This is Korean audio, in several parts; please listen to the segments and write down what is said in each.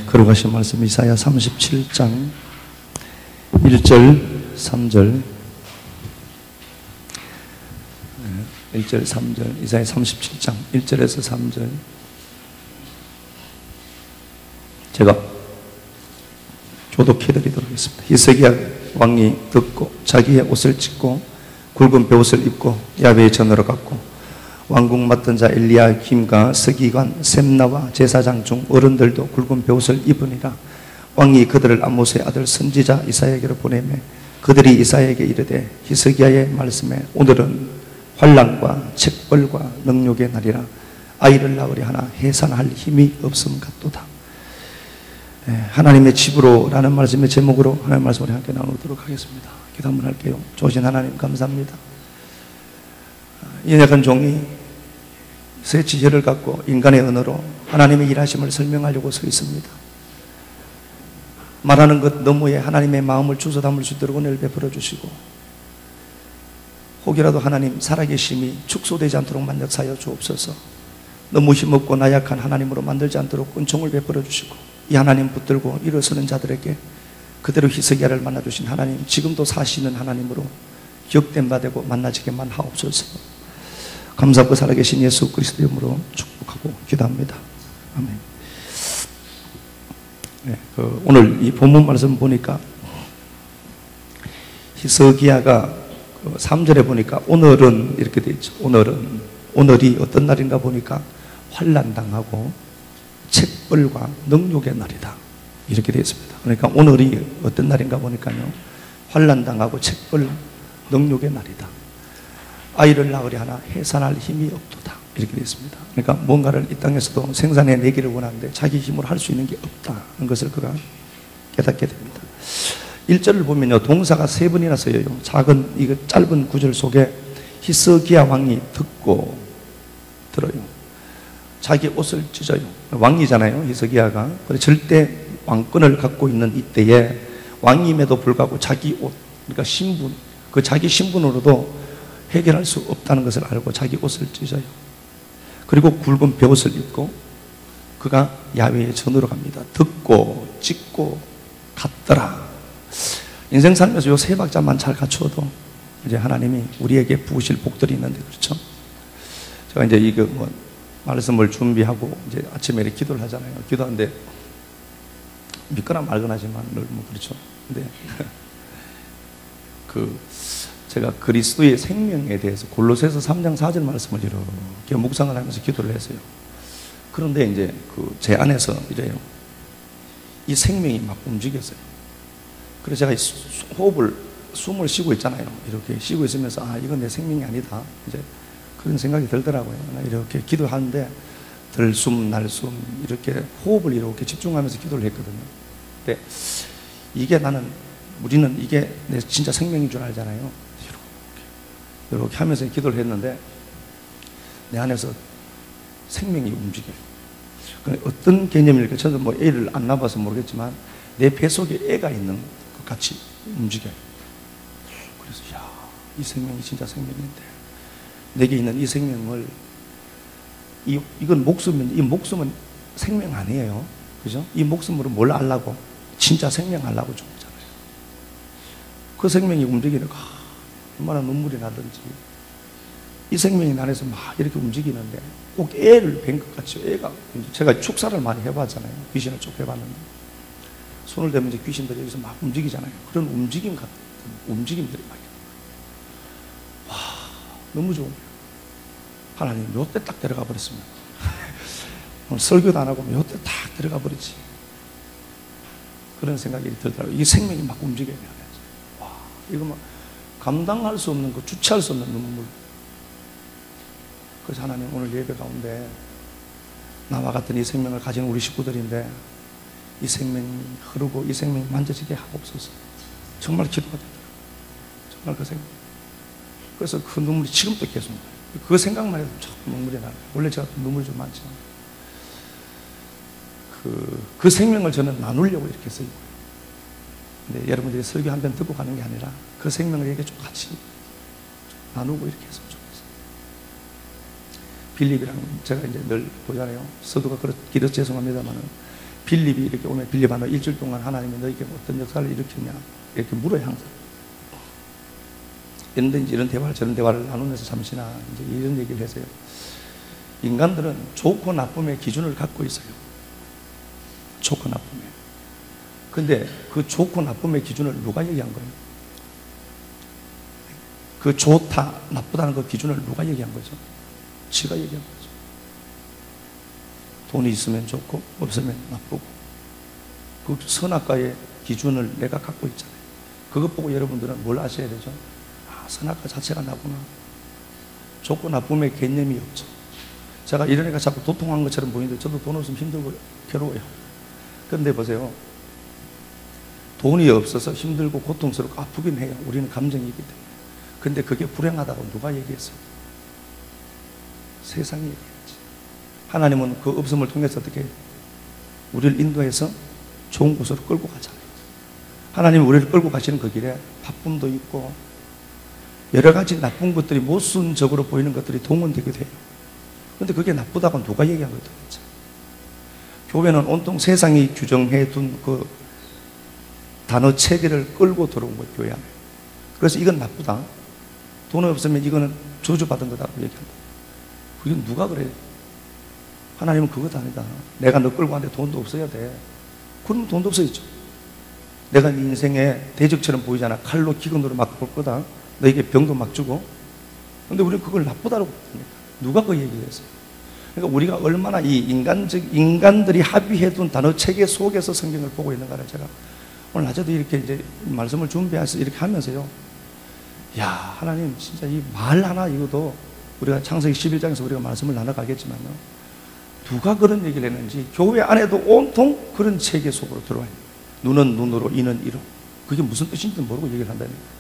거룩하신 말씀 이사야 37장 1절 3절 1절 3절 이사야 37장 1절에서 3절 제가 교독해드리도록 하겠습니다. 히스기야 왕이 듣고 자기의 옷을 찢고 굵은 베옷을 입고 야훼의 전으로 갔고 왕궁 맡은 자 엘리야김과 서기관 셈나와 제사장 중 어른들도 굵은 베옷을 입으니라. 왕이 그들을 아모스의 아들 선지자 이사야에게로 보내매 그들이 이사야에게 이르되 히스기야의 말씀에 오늘은 환난과 책벌과 능욕의 날이라 아이를 낳으려 하나 해산할 힘이 없음 같도다. 하나님의 집으로 라는 말씀의 제목으로 하나님의 말씀을 함께 나누도록 하겠습니다. 기도 한번 할게요. 좋으신 하나님 감사합니다. 연약한 종이 새 지혜를 갖고 인간의 언어로 하나님의 일하심을 설명하려고 서 있습니다. 말하는 것 너머에 하나님의 마음을 주워 담을 수 있도록 은혜를 베풀어 주시고 혹이라도 하나님 살아계심이 축소되지 않도록 만족하여 주옵소서. 너무 힘없고 나약한 하나님으로 만들지 않도록 은총을 베풀어 주시고 이 하나님 붙들고 일어서는 자들에게 그대로 히스기야를 만나주신 하나님, 지금도 사시는 하나님으로 기억된 바 되고 만나지게만 하옵소서. 감사하고 살아계신 예수 그리스도의 이름으로 축복하고 기도합니다. 아멘. 네, 오늘 이 본문 말씀 보니까 히스기야가 3절에 보니까 오늘은 이렇게 되어 있죠. 오늘이 어떤 날인가 보니까 환난당하고 책벌과 능욕의 날이다. 이렇게 되어 있습니다. 그러니까 오늘이 어떤 날인가 보니까요. 환난당하고 책벌, 능욕의 날이다. 아이를 낳으려 하나 해산할 힘이 없도다. 이렇게 되어 있습니다. 그러니까 뭔가를 이 땅에서도 생산해내기를 원하는데 자기 힘으로 할 수 있는 게 없다는 것을 그가 깨닫게 됩니다. 1절을 보면요. 동사가 3번이나 쓰여요. 작은 이거 짧은 구절 속에 히스기야 왕이 듣고 들어요. 자기 옷을 찢어요. 왕이잖아요. 히스기야가. 그래서 절대 왕권을 갖고 있는 이때에 왕임에도 불구하고 자기 옷, 그러니까 신분, 그 자기 신분으로도 해결할 수 없다는 것을 알고 자기 옷을 찢어요. 그리고 굵은 베옷을 입고 그가 야훼의 전으로 갑니다. 듣고 찢고 갔더라. 인생 살면서 요 3박자만 잘 갖추어도 이제 하나님이 우리에게 부으실 복들이 있는데, 그렇죠? 제가 이제 이거 말씀을 준비하고 이제 아침에 이렇게 기도를 하잖아요. 기도하는데 믿거나 말거나 하지만 늘 그렇죠. 근데 제가 그리스도의 생명에 대해서 골로새서 3장 4절 말씀을 이렇게 묵상을 하면서 기도를 했어요. 그런데 이제 제 안에서 이래요. 이 생명이 막 움직였어요. 그래서 제가 숨을 쉬고 있잖아요. 이렇게 쉬고 있으면서 이건 내 생명이 아니다. 이제 그런 생각이 들더라고요. 이렇게 기도하는데 들숨 날숨 이렇게 호흡을 이렇게 집중하면서 기도를 했거든요. 근데 우리는 이게 내 진짜 생명인 줄 알잖아요. 이렇게 하면서 기도를 했는데 내 안에서 생명이 움직여요. 어떤 개념일까? 저는 애를 안 낳아봐서 모르겠지만 내 뱃속에 애가 있는 것 같이 움직여요. 그래서 이 생명이 진짜 생명인데 내게 있는 이 생명을 이건 목숨은, 이 목숨은 생명 아니에요. 그죠? 이 목숨으로 뭘 하려고? 진짜 생명 하려고 준 거잖아요. 그 생명이 움직이니까 얼마나 눈물이 나든지 이 생명이 나 안에서 막 이렇게 움직이는데 꼭 애를 뵌 것 같죠. 애가 제가 축사를 많이 해봤잖아요. 귀신을 쭉 해봤는데 손을 대면 이제 귀신들이 여기서 막 움직이잖아요. 그런 움직임 같은 움직임들이 막 너무 좋은 거예요. 하나님 몇 대 딱 데려가 버렸습니다. 오늘 설교도 안 하고 몇 대 딱 데려가 버리지. 그런 생각이 들더라고요. 이 생명이 막 움직여요. 이거 막 감당할 수 없는 주체할 수 없는 눈물. 그래서 하나님 오늘 예배 가운데 나와 같은 이 생명을 가진 우리 식구들인데 이 생명이 흐르고 이 생명이 만져지게 하옵소서. 정말 기도가 되더라고요. 정말 그 생각. 그래서 그 눈물이 지금도 계속 나요. 그 생각만 해도 자꾸 눈물이 나요. 원래 제가 눈물이 좀 많죠. 그 생명을 저는 나누려고 이렇게 했어요. 근데 여러분들이 설교 한 편 듣고 가는 게 아니라 그 생명을 이렇게 좀 같이 나누고 이렇게 했으면 좋겠어요. 빌립이랑 제가 이제 늘 보잖아요. 서두가 그렇기도 죄송합니다만은 빌립이 이렇게 오면 빌립아 너 일주일 동안 하나님이 너에게 어떤 역사를 일으켰냐 이렇게 물어요 항상. 그런데 이제 이런 대화를 저런 대화를 나누면서 잠시나 이제 이런 얘기를 해서요. 인간들은 좋고 나쁨의 기준을 갖고 있어요. 좋고 나쁨의. 근데 그 좋고 나쁨의 기준을 누가 얘기한 거예요? 그 좋다 나쁘다는 그 기준을 누가 얘기한 거죠? 지가 얘기한 거죠. 돈이 있으면 좋고 없으면 나쁘고 그 선악과의 기준을 내가 갖고 있잖아요. 그것 보고 여러분들은 뭘 아셔야 되죠? 아, 선악과 자체가 나구나. 좋고 나쁨의 개념이 없죠. 제가 이러니까 자꾸 도통한 것처럼 보이는데 저도 돈 없으면 힘들고 괴로워요. 그런데 보세요. 돈이 없어서 힘들고 고통스럽고 아프긴 해요. 우리는 감정이기 때문에. 근데 그게 불행하다고 누가 얘기했어요? 세상이 얘기했지. 하나님은 그 없음을 통해서 어떻게 우리를 인도해서 좋은 곳으로 끌고 가잖아요. 하나님이 우리를 끌고 가시는 그 길에 바쁨도 있고 여러 가지 나쁜 것들이 모순적으로 보이는 것들이 동원되기도 해요. 근데 그게 나쁘다고 누가 얘기한 거예요? 도대체? 교회는 온통 세상이 규정해 둔 그 단어 체계를 끌고 들어온 거예요. 교회 안에. 그래서 이건 나쁘다. 돈 없으면 이거는 저주받은 거다라고 얘기한다. 그게 누가 그래요? 하나님은 그것 아니다. 내가 너 끌고 왔는데 돈도 없어야 돼. 그러면 돈도 없어야죠. 내가 네 인생에 대적처럼 보이잖아. 칼로 기근으로 막 볼 거다. 너에게 병도 막 주고. 근데 우리는 그걸 나쁘다고 합니다. 누가 그 얘기를 했어요? 그러니까 우리가 얼마나 이 인간들이 합의해둔 단어 체계 속에서 성경을 보고 있는가를 제가 오늘 낮에도 이렇게 이제 말씀을 준비해서 이렇게 하면서요. 야, 하나님 진짜 이 말 하나 이것도 우리가 창세기 11장에서 우리가 말씀을 나눠가겠지만요. 누가 그런 얘기를 했는지 교회 안에도 온통 그런 체계 속으로 들어와요. 눈은 눈으로, 이는 이로. 그게 무슨 뜻인지 모르고 얘기를 한다는 거예요.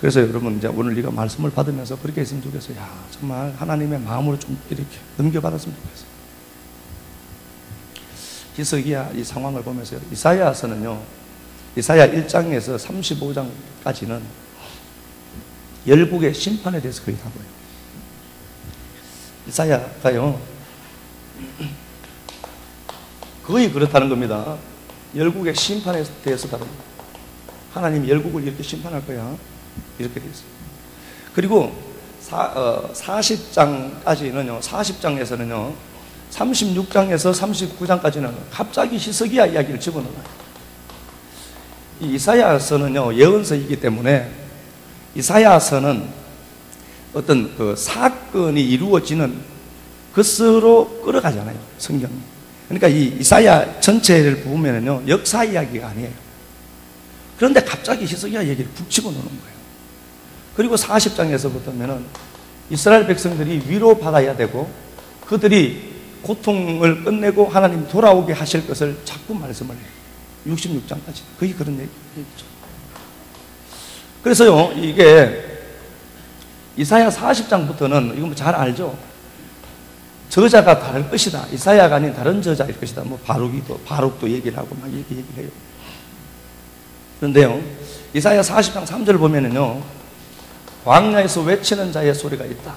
그래서 여러분 이제 오늘 네가 말씀을 받으면서 그렇게 했으면 좋겠어요. 야, 정말 하나님의 마음으로 좀 이렇게 넘겨받았으면 좋겠어요. 히스기야 이 상황을 보면서요. 이사야서는요. 이사야 1장에서 35장까지는 열국의 심판에 대해서 거의 다뤄요. 이사야가요. 거의 그렇다는 겁니다. 열국의 심판에 대해서 다룹니다. 하나님이 열국을 이렇게 심판할 거야. 이렇게 되어 있어요. 그리고 40장까지는요, 40장에서는요, 36장에서 39장까지는 갑자기 히스기야 이야기를 집어넣어요. 이 이사야서는요, 예언서이기 때문에 이사야서는 어떤 그 사건이 이루어지는 것으로 끌어가잖아요, 성경이. 그러니까 이 이사야 전체를 보면은요, 역사 이야기가 아니에요. 그런데 갑자기 히스기야 얘기를 푹 집어넣는 거예요. 그리고 40장에서부터는 이스라엘 백성들이 위로받아야 되고 그들이 고통을 끝내고 하나님 돌아오게 하실 것을 자꾸 말씀을 해요. 66장까지. 거의 그런 얘기죠. 그래서요, 이게 이사야 40장부터는 이거 뭐 잘 알죠? 저자가 다를 것이다. 이사야가 아닌 다른 저자일 것이다. 뭐 바룩도 얘기를 하고 막 얘기를 해요. 그런데요, 이사야 40장 3절 보면은요, 광야에서 외치는 자의 소리가 있다.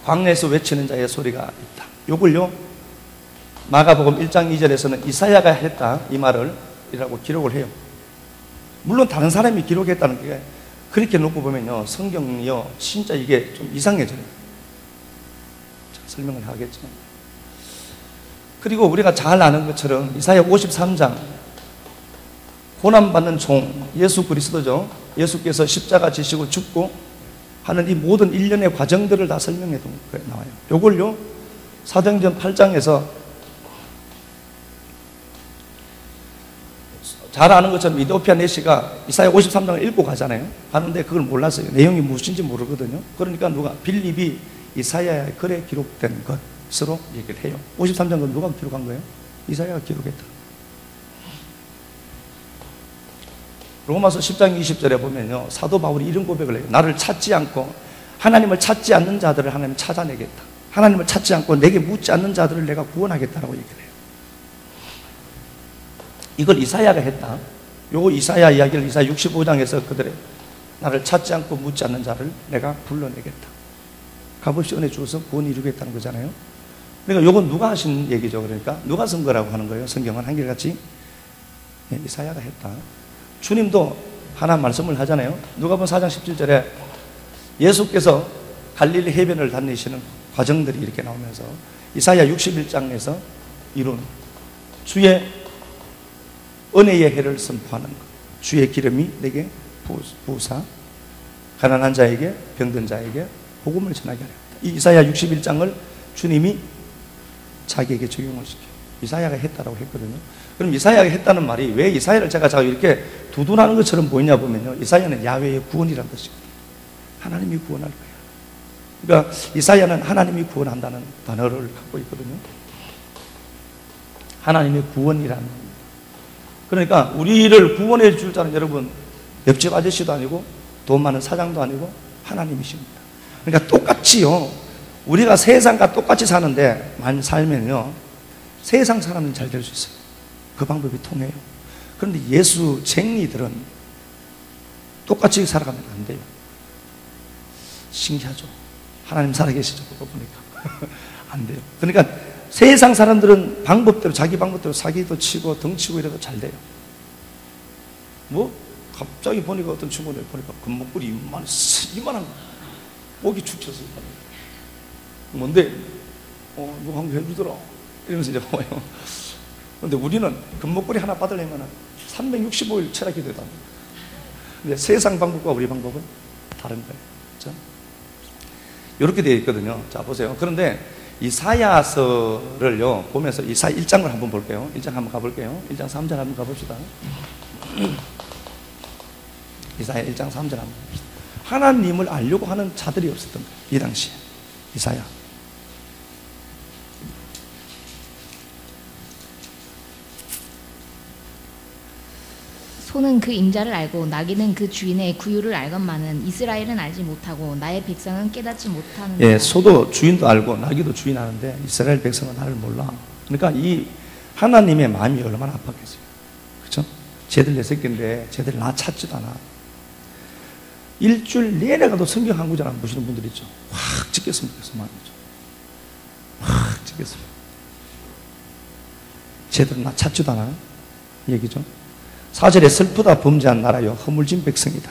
광야에서 외치는 자의 소리가 있다. 요걸요, 마가복음 1장 2절에서는 이사야가 했다. 이 말을 이라고 기록을 해요. 물론 다른 사람이 기록했다는 게 그렇게 놓고 보면요, 성경이요, 진짜 이게 좀 이상해져요. 자, 설명을 하겠지만. 그리고 우리가 잘 아는 것처럼 이사야 53장, 고난받는 종, 예수 그리스도죠. 예수께서 십자가 지시고 죽고 하는 이 모든 일련의 과정들을 다 설명해 둔 거에 나와요. 요걸요, 사도행전 8장에서 잘 아는 것처럼 이디오피아 내시가 이사야 53장을 읽고 가잖아요. 가는데 그걸 몰랐어요. 내용이 무엇인지 모르거든요. 그러니까 누가 빌립이 이사야의 글에 기록된 것으로 얘기를 해요. 53장은 누가 기록한 거예요? 이사야가 기록했다. 로마서 10장 20절에 보면요, 사도 바울이 이런 고백을 해요. 나를 찾지 않고 하나님을 찾지 않는 자들을 하나님 찾아내겠다. 하나님을 찾지 않고 내게 묻지 않는 자들을 내가 구원하겠다라고 얘기를 해요. 이걸 이사야가 했다. 요 이사야 이야기를 이사야 65장에서 그들의 나를 찾지 않고 묻지 않는 자를 내가 불러내겠다. 값없이 은혜 주어서 구원 이루겠다는 거잖아요. 그러니까 요건 누가 하신 얘기죠? 그러니까 누가 쓴 거라고 하는 거예요? 성경은 한결같이 이사야가 했다. 주님도 하나 말씀을 하잖아요. 누가복음 4장 17절에 예수께서 갈릴리 해변을 다니시는 과정들이 이렇게 나오면서 이사야 61장에서 이룬 주의 은혜의 해를 선포하는 것, 주의 기름이 내게 부으사 가난한 자에게 병든 자에게 복음을 전하게 하려. 이 이사야 61장을 주님이 자기에게 적용을 시켜요. 이사야가 했다라고 했거든요. 그럼 이사야가 했다는 말이 왜 이사야를 제가 이렇게 두둔하는 것처럼 보이냐 보면요, 이사야는 야훼의 구원이라는 뜻이거든요. 하나님이 구원할 거예요. 그러니까 이사야는 하나님이 구원한다는 단어를 갖고 있거든요. 하나님의 구원이라는 겁니다. 그러니까 우리를 구원해 줄 자는 여러분 옆집 아저씨도 아니고 돈 많은 사장도 아니고 하나님이십니다. 그러니까 똑같이요, 우리가 세상과 똑같이 사는데 만 살면요 세상 사람은 잘 될 수 있어요. 그 방법이 통해요. 그런데 예수 쟁이들은 똑같이 살아가면 안 돼요. 신기하죠. 하나님 살아계시죠. 그거 보니까 안 돼요. 그러니까 세상 사람들은 방법대로 자기 방법대로 사기도 치고 덩치고 이래도 잘 돼요. 뭐 갑자기 보니까 어떤 친구들 보니까 금목걸이 이만한 거 목이 축 쳤어요. 뭔데? 누가 한 거 해주더라 이러면서 이제 봐요. 근데 우리는 금목걸이 하나 받으려면 365일 철학이 되다. 근데 세상 방법과 우리 방법은 다른 거예요. 그렇죠? 이렇게 되어 있거든요. 자, 보세요. 그런데 이사야서를요 보면서 이사야 1장을 한번 볼게요. 1장 한번 가볼게요. 1장 3절 한번 가봅시다. 이사야 1장 3절 한번 봅시다. 하나님을 알려고 하는 자들이 없었던 거예요. 이 당시에. 이사야. 소는 그 임자를 알고 나귀는 그 주인의 구유를 알건만은 이스라엘은 알지 못하고 나의 백성은 깨닫지 못하는. 예, 소도 주인도 알고 나귀도 주인 아는데 이스라엘 백성은 나를 몰라. 그러니까 이 하나님의 마음이 얼마나 아팠겠어요. 그렇죠? 쟤들 내 새끼인데 쟤들 나 찾지도 않아. 일주일 내내 가도 성경 한 구절 안 보시는 분들 있죠. 확 찍겠으면 좋겠어, 마음이죠. 확 찍겠어요. 쟤들 나 찾지도 않아. 얘기죠. 4절에 슬프다 범죄한 나라요 허물진 백성이다.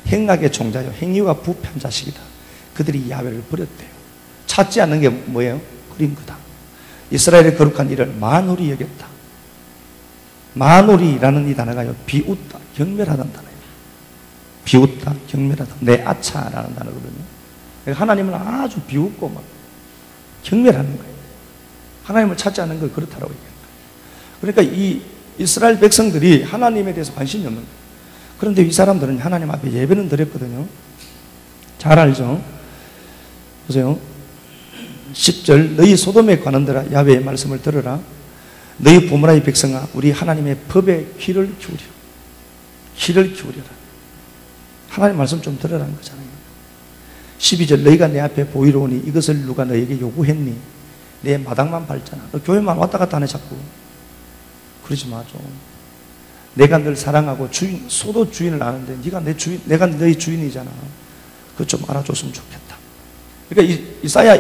행악의 종자요 행위와 부패한 자식이다. 그들이 야훼를 버렸대요. 찾지 않는 게 뭐예요? 그린 거다. 이스라엘의 거룩한 일을 만홀히 여겼다. 만홀히라는 이 단어가요 비웃다, 경멸하다는 단어예요. 비웃다, 경멸하다, 내 아차라는 단어거든요. 하나님을 아주 비웃고 막 경멸하는 거예요. 하나님을 찾지 않는 걸 그렇다라고 얘기하는 거예요. 그러니까 이 이스라엘 백성들이 하나님에 대해서 관심이 없는 거예요. 그런데 이 사람들은 하나님 앞에 예배는 드렸거든요. 잘 알죠? 보세요. 10절 너희 소돔에 관한들아 야훼의 말씀을 들으라. 너희 보므라의 백성아 우리 하나님의 법에 귀를 기울여. 귀를 기울여라. 하나님 말씀 좀 들으라는 거잖아요. 12절 너희가 내 앞에 보이러 오니 이것을 누가 너에게 요구했니? 내 마당만 밟잖아. 너 교회만 왔다 갔다 하네 자꾸. 그러지 마 좀. 내가 널 사랑하고 소도 주인을 아는데 네가 내 주인, 내가 너희 주인이잖아. 그거 좀 알아줬으면 좋겠다. 그러니까 이사야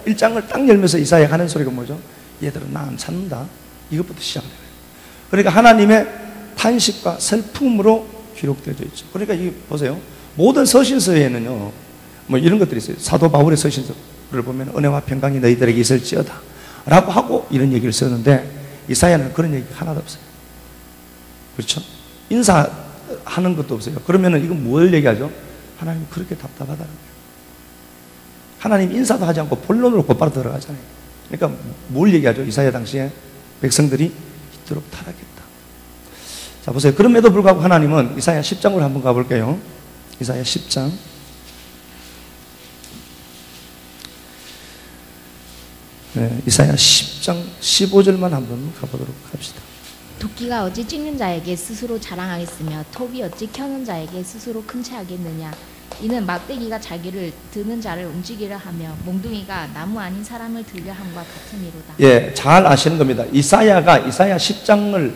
1장을 딱 열면서 이사야가 하는 소리가 뭐죠? 얘들은 나 안 찾는다. 이것부터 시작해요. 그러니까 하나님의 탄식과 슬픔으로 기록되어 있죠. 그러니까 이 보세요. 모든 서신서에는요, 뭐 이런 것들이 있어요. 사도 바울의 서신서를 보면 은혜와 평강이 너희들에게 있을지어다 라고 하고 이런 얘기를 쓰는데 이사야는 그런 얘기 하나도 없어요. 그렇죠? 인사하는 것도 없어요. 그러면은 이건 뭘 얘기하죠? 하나님 그렇게 답답하다는 거예요. 하나님 인사도 하지 않고 본론으로 곧바로 들어가잖아요. 그러니까 뭘 얘기하죠? 이사야 당시에 백성들이 이토록 타락했다. 자, 보세요. 그럼에도 불구하고 하나님은 이사야 10장으로 한번 가볼게요. 이사야 10장. 네, 이사야 10장 15절만 한번 가보도록 합시다. 도끼가 어찌 찍는 자에게 스스로 자랑하겠으며 톱이 어찌 켜는 자에게 스스로 큰 채하겠느냐. 이는 막대기가 자기를 드는 자를 움직이려 하며 몽둥이가 나무 아닌 사람을 들려 함과 같음이로다. 예, 잘 아시는 겁니다. 이사야가 이사야 10장을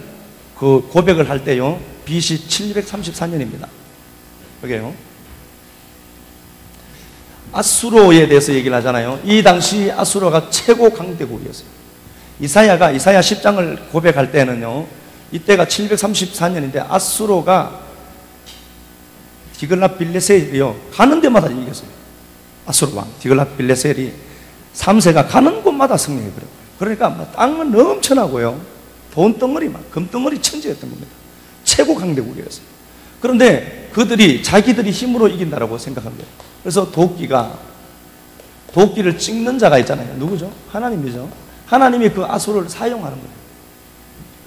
그 고백을 할 때요 BC 734년입니다. 그게요. 아수로에 대해서 얘기를 하잖아요. 이 당시 아수로가 최고 강대국이었어요. 이사야 10장을 고백할 때는요, 이때가 734년인데 아수로가 디글랏빌레셀이요, 가는 데마다 이겼어요. 아수르 왕 디글랏빌레셀이 3세가 가는 곳마다 승리해버려요. 그러니까 뭐 땅은 넘쳐나고요, 돈덩어리 막 금덩어리 천지였던 겁니다. 최고 강대국이었어요. 그런데 그들이 자기들이 힘으로 이긴다라고 생각한 거예요. 그래서 도끼를 찍는 자가 있잖아요. 누구죠? 하나님이죠. 하나님이 그 아수르를 사용하는 거예요.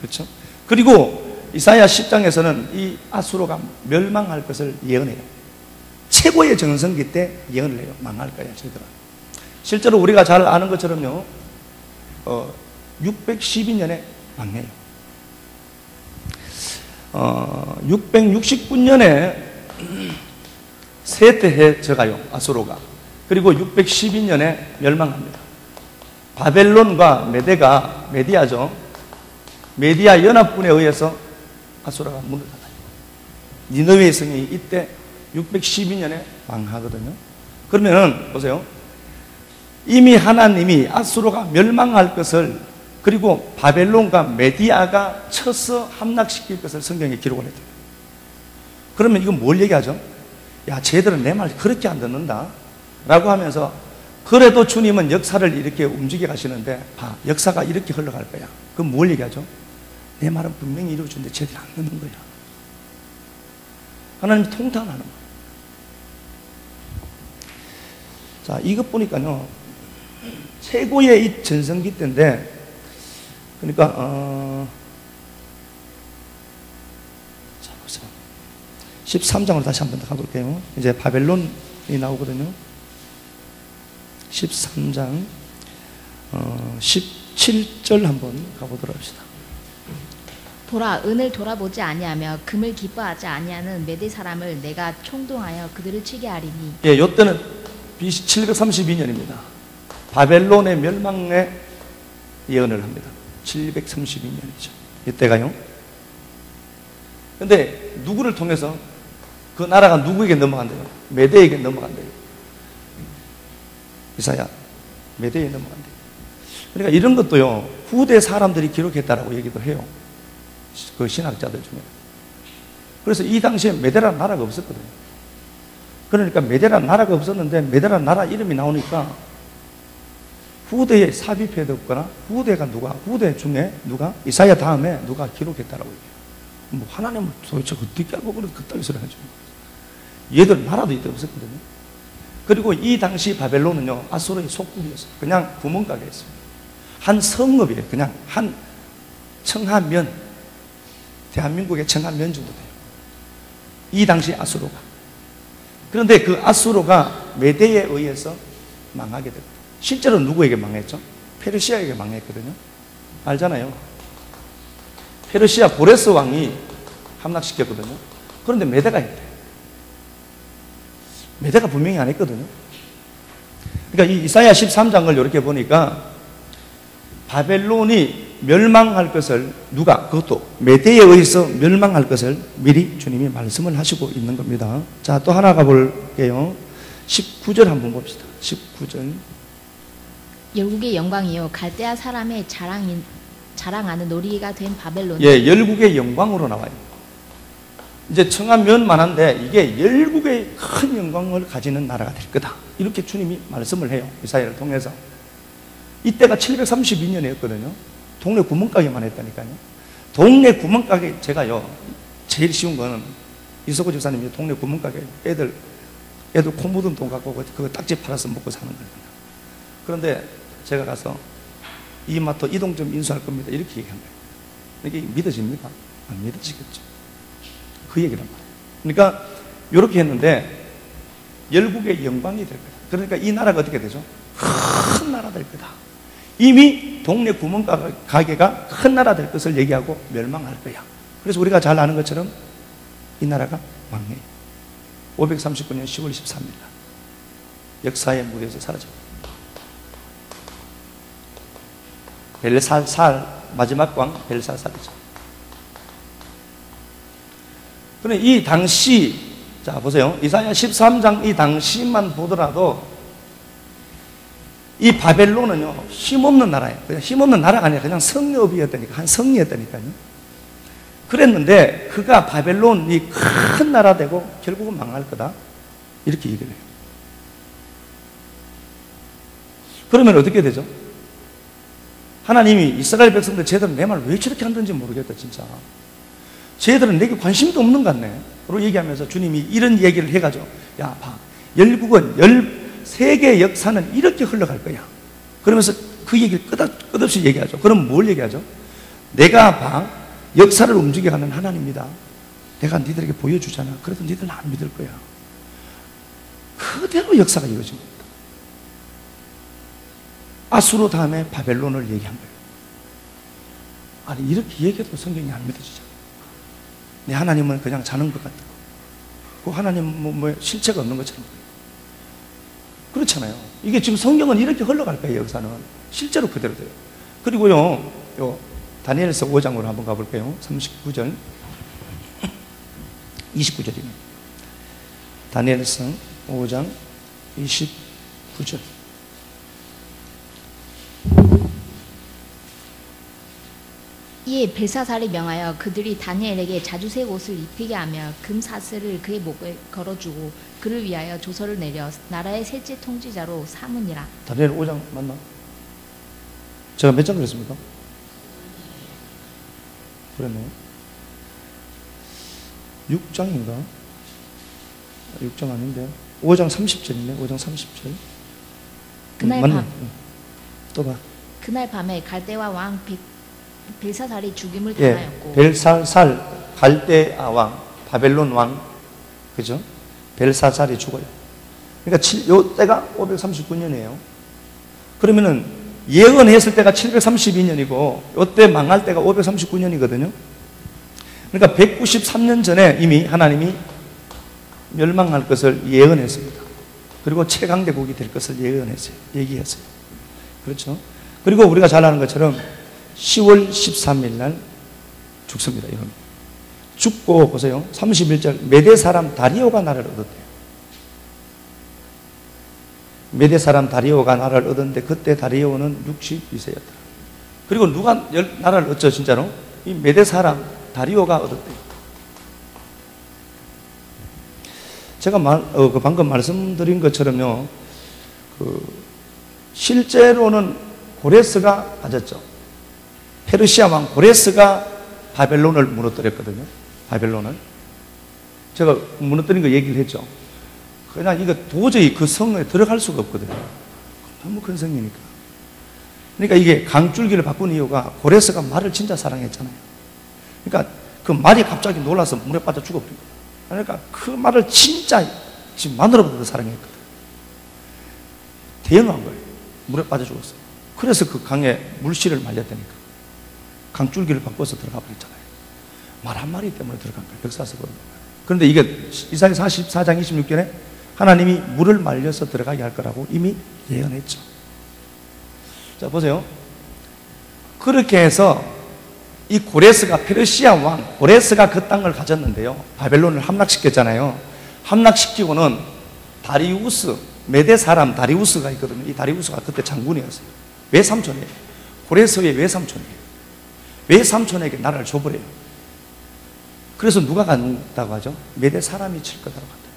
그렇죠? 그리고 이사야 10장에서는 이 아수르가 멸망할 것을 예언해요. 최고의 전성기 때 예언을 해요. 망할 거야, 저희들은. 실제로 우리가 잘 아는 것처럼요, 612년에 망해요. 669년에 쇠퇴해져가요, 아수르가. 그리고 612년에 멸망합니다. 바벨론과 메디아죠. 메디아 연합군에 의해서 아수르가 문을 닫아요. 니느웨의 성이 이때 612년에 망하거든요. 그러면은 보세요. 이미 하나님이 아수르가 멸망할 것을, 그리고 바벨론과 메디아가 쳐서 함락시킬 것을 성경에 기록을 했대요. 그러면 이건 뭘 얘기하죠? 야, 쟤들은 내 말 그렇게 안 듣는다 라고 하면서, 그래도 주님은 역사를 이렇게 움직여 가시는데 봐, 역사가 이렇게 흘러갈 거야. 그럼 뭘 얘기하죠? 내 말은 분명히 이루어주는데 쟤들이 안 듣는 거야. 하나님이 통탄하는 거예요. 자, 이것 보니까요, 최고의 이 전성기 때인데, 그러니까 자, 보세요. 13장으로 다시 한번 더 가볼게요. 이제 바벨론이 나오거든요. 13장 17절 한번 가보도록 합시다. 보라, 은을 돌아보지 아니하며 금을 기뻐하지 아니하는 메대 사람을 내가 총동하여 그들을 치게 하리니. 예, 이때는 BC 732년입니다. 바벨론의 멸망에 예언을 합니다. 732년이죠. 이때가요. 근데 누구를 통해서 그 나라가 누구에게 넘어간대요? 메대에게 넘어간대요. 이사야, 메대에 넘어간대요. 그러니까 이런 것도요, 후대 사람들이 기록했다라고 얘기도 해요. 그 신학자들 중에. 그래서 이 당시에 메대라는 나라가 없었거든요. 그러니까 메대라는 나라가 없었는데 메대라는 나라 이름이 나오니까 후대에 삽입해도 없거나, 후대 중에 누가 이사야 다음에 누가 기록했다라고 얘기해요. 뭐 하나님을 도대체 어떻게 알고 그따위 소리 하죠? 얘들 나라도 이때 없었거든요. 그리고 이 당시 바벨론은요, 아수르의 속국이었어요. 그냥 구멍가게였어요. 한 성읍이에요. 그냥 한 청하면, 대한민국의 청하면 정도 돼요. 이 당시 아수르가. 그런데 그 아수르가 메대에 의해서 망하게 됩니다. 실제로 누구에게 망했죠? 페르시아에게 망했거든요. 알잖아요. 페르시아 고레스 왕이 함락시켰거든요. 그런데 메대가 했대요. 메대가 분명히 안 했거든요. 그러니까 이 이사야 13장을 이렇게 보니까 바벨론이 멸망할 것을, 누가, 그것도 메대에 의해서 멸망할 것을 미리 주님이 말씀을 하시고 있는 겁니다. 자, 또 하나 가볼게요. 19절 한번 봅시다. 19절. 열국의 영광이요 갈대아 사람의 자랑하는 놀이가 된 바벨론. 예, 열국의 영광으로 나와요. 이제 청하면만한데 이게 열국의 큰 영광을 가지는 나라가 될 거다. 이렇게 주님이 말씀을 해요. 이사야를 통해서. 이때가 732년이었거든요. 동네 구멍가게만 했다니까요. 동네 구멍가게, 제가요, 제일 쉬운 거는 이석호 집사님이 동네 구멍가게 애들 코 묻은 돈 갖고 그거 딱지 팔아서 먹고 사는 거예요. 그런데 제가 가서 이마트 이동점 인수할 겁니다. 이렇게 얘기한 거예요. 이게 믿어집니까? 안 믿어지겠죠. 그 얘기란 말이에요. 그러니까 이렇게 했는데 열국의 영광이 될 거다. 그러니까 이 나라가 어떻게 되죠? 큰 나라 될 거다. 이미 동네 구멍가게가 큰 나라 될 것을 얘기하고 멸망할 거야. 그래서 우리가 잘 아는 것처럼 이 나라가 망해요. 539년 10월 13일 역사의 무대에서 사라집니다. 벨사살, 마지막 왕 벨사살이죠. 그런데 이 당시, 자 보세요. 이사야 13장 이 당시만 보더라도 이 바벨론은요, 힘없는 나라예요. 그냥 힘없는 나라가 아니라 그냥 성읍이었다니까, 한 성이었다니까요. 그랬는데 그가 바벨론이 큰 나라 되고 결국은 망할 거다, 이렇게 얘기를 해요. 그러면 어떻게 되죠? 하나님이 이스라엘 백성들 쟤들은 내 말 왜 저렇게 한다는지 모르겠다, 진짜. 쟤들은 내게 관심도 없는 것 같네 로 얘기하면서 주님이 이런 얘기를 해가지고, 야, 봐, 세계 역사는 이렇게 흘러갈 거야. 그러면서 그 얘기를 끝없이 얘기하죠. 그럼 뭘 얘기하죠? 내가 봐, 역사를 움직여가는 하나님이다. 내가 니들에게 보여주잖아. 그래도 니들은 안 믿을 거야. 그대로 역사가 이루어진 겁니다. 아수르 다음에 바벨론을 얘기한 거예요. 아니, 이렇게 얘기해도 성경이 안 믿어지잖아. 내 하나님은 그냥 자는 것 같고, 그 하나님은 실체가 없는 것처럼. 그렇잖아요. 이게 지금 성경은 이렇게 흘러갈 거예요, 역사는. 실제로 그대로 돼요. 그리고요, 다니엘서 5장으로 한번 가볼게요. 39절, 29절입니다. 다니엘서 5장 29절. 이에 벨사살이 명하여 그들이 다니엘에게 자주색 옷을 입히게 하며 금 사슬을 그의 목에 걸어주고 그를 위하여 조서를 내려 나라의 셋째 통치자로 삼으니라. 다니엘 5장 맞나? 제가 몇 장 그랬습니까? 그랬네요. 6장인가? 6장 아닌데 5장 30절이네. 5장 30절. 그날 맞네. 밤 또 봐. 그날 밤에 갈대와 왕 벨사살이 죽임을 당하였고, 벨사살, 갈대아 왕, 바벨론 왕, 그죠? 벨사살이 죽어요. 그러니까 요 때가 539년이에요. 그러면은 예언했을 때가 732년이고 요때 망할 때가 539년이거든요. 그러니까 193년 전에 이미 하나님이 멸망할 것을 예언했습니다. 그리고 최강대국이 될 것을 예언했어요. 얘기했어요. 그렇죠? 그리고 우리가 잘 아는 것처럼 10월 13일 날 죽습니다. 이건 죽고 보세요. 31절 메대 사람 다리오가 나라를 얻었대요. 메대 사람 다리오가 나라를 얻었는데 그때 다리오는 62세였다. 그리고 누가 나라를 얻죠? 진짜로? 이 메대 사람 다리오가 얻었대요. 제가 방금 말씀드린 것처럼요, 실제로는 고레스가 가졌죠. 페르시아 왕 고레스가 바벨론을 무너뜨렸거든요. 바벨론을. 제가 무너뜨린 거 얘기를 했죠. 그냥 이거 도저히 그 성에 들어갈 수가 없거든요. 너무 큰 성이니까. 그러니까 이게 강줄기를 바꾼 이유가 고레스가 말을 진짜 사랑했잖아요. 그러니까 그 말이 갑자기 놀라서 물에 빠져 죽어버린 거예요. 그러니까 그 말을 진짜 지금 마누라보다도 사랑했거든. 대연한 거예요. 물에 빠져 죽었어요. 그래서 그 강에 물씨를 말렸다니까. 강줄기를 바꿔서 들어가 버렸잖아요. 말 한마디 때문에 들어간 거예요. 역사적으로. 그런데 이게 이사야 44장 26절에 하나님이 물을 말려서 들어가게 할 거라고 이미 예언했죠. 자, 보세요. 그렇게 해서 이 고레스가, 페르시아 왕 고레스가 그 땅을 가졌는데요, 바벨론을 함락시켰잖아요. 함락시키고는 다리우스, 메대 사람 다리우스가 있거든요. 이 다리우스가 그때 장군이었어요. 외삼촌이에요. 고레스의 외삼촌이에요. 외삼촌에게 나라를 줘버려요. 그래서 누가 간다고 하죠? 메대 사람이 칠 거다라고 한다니까.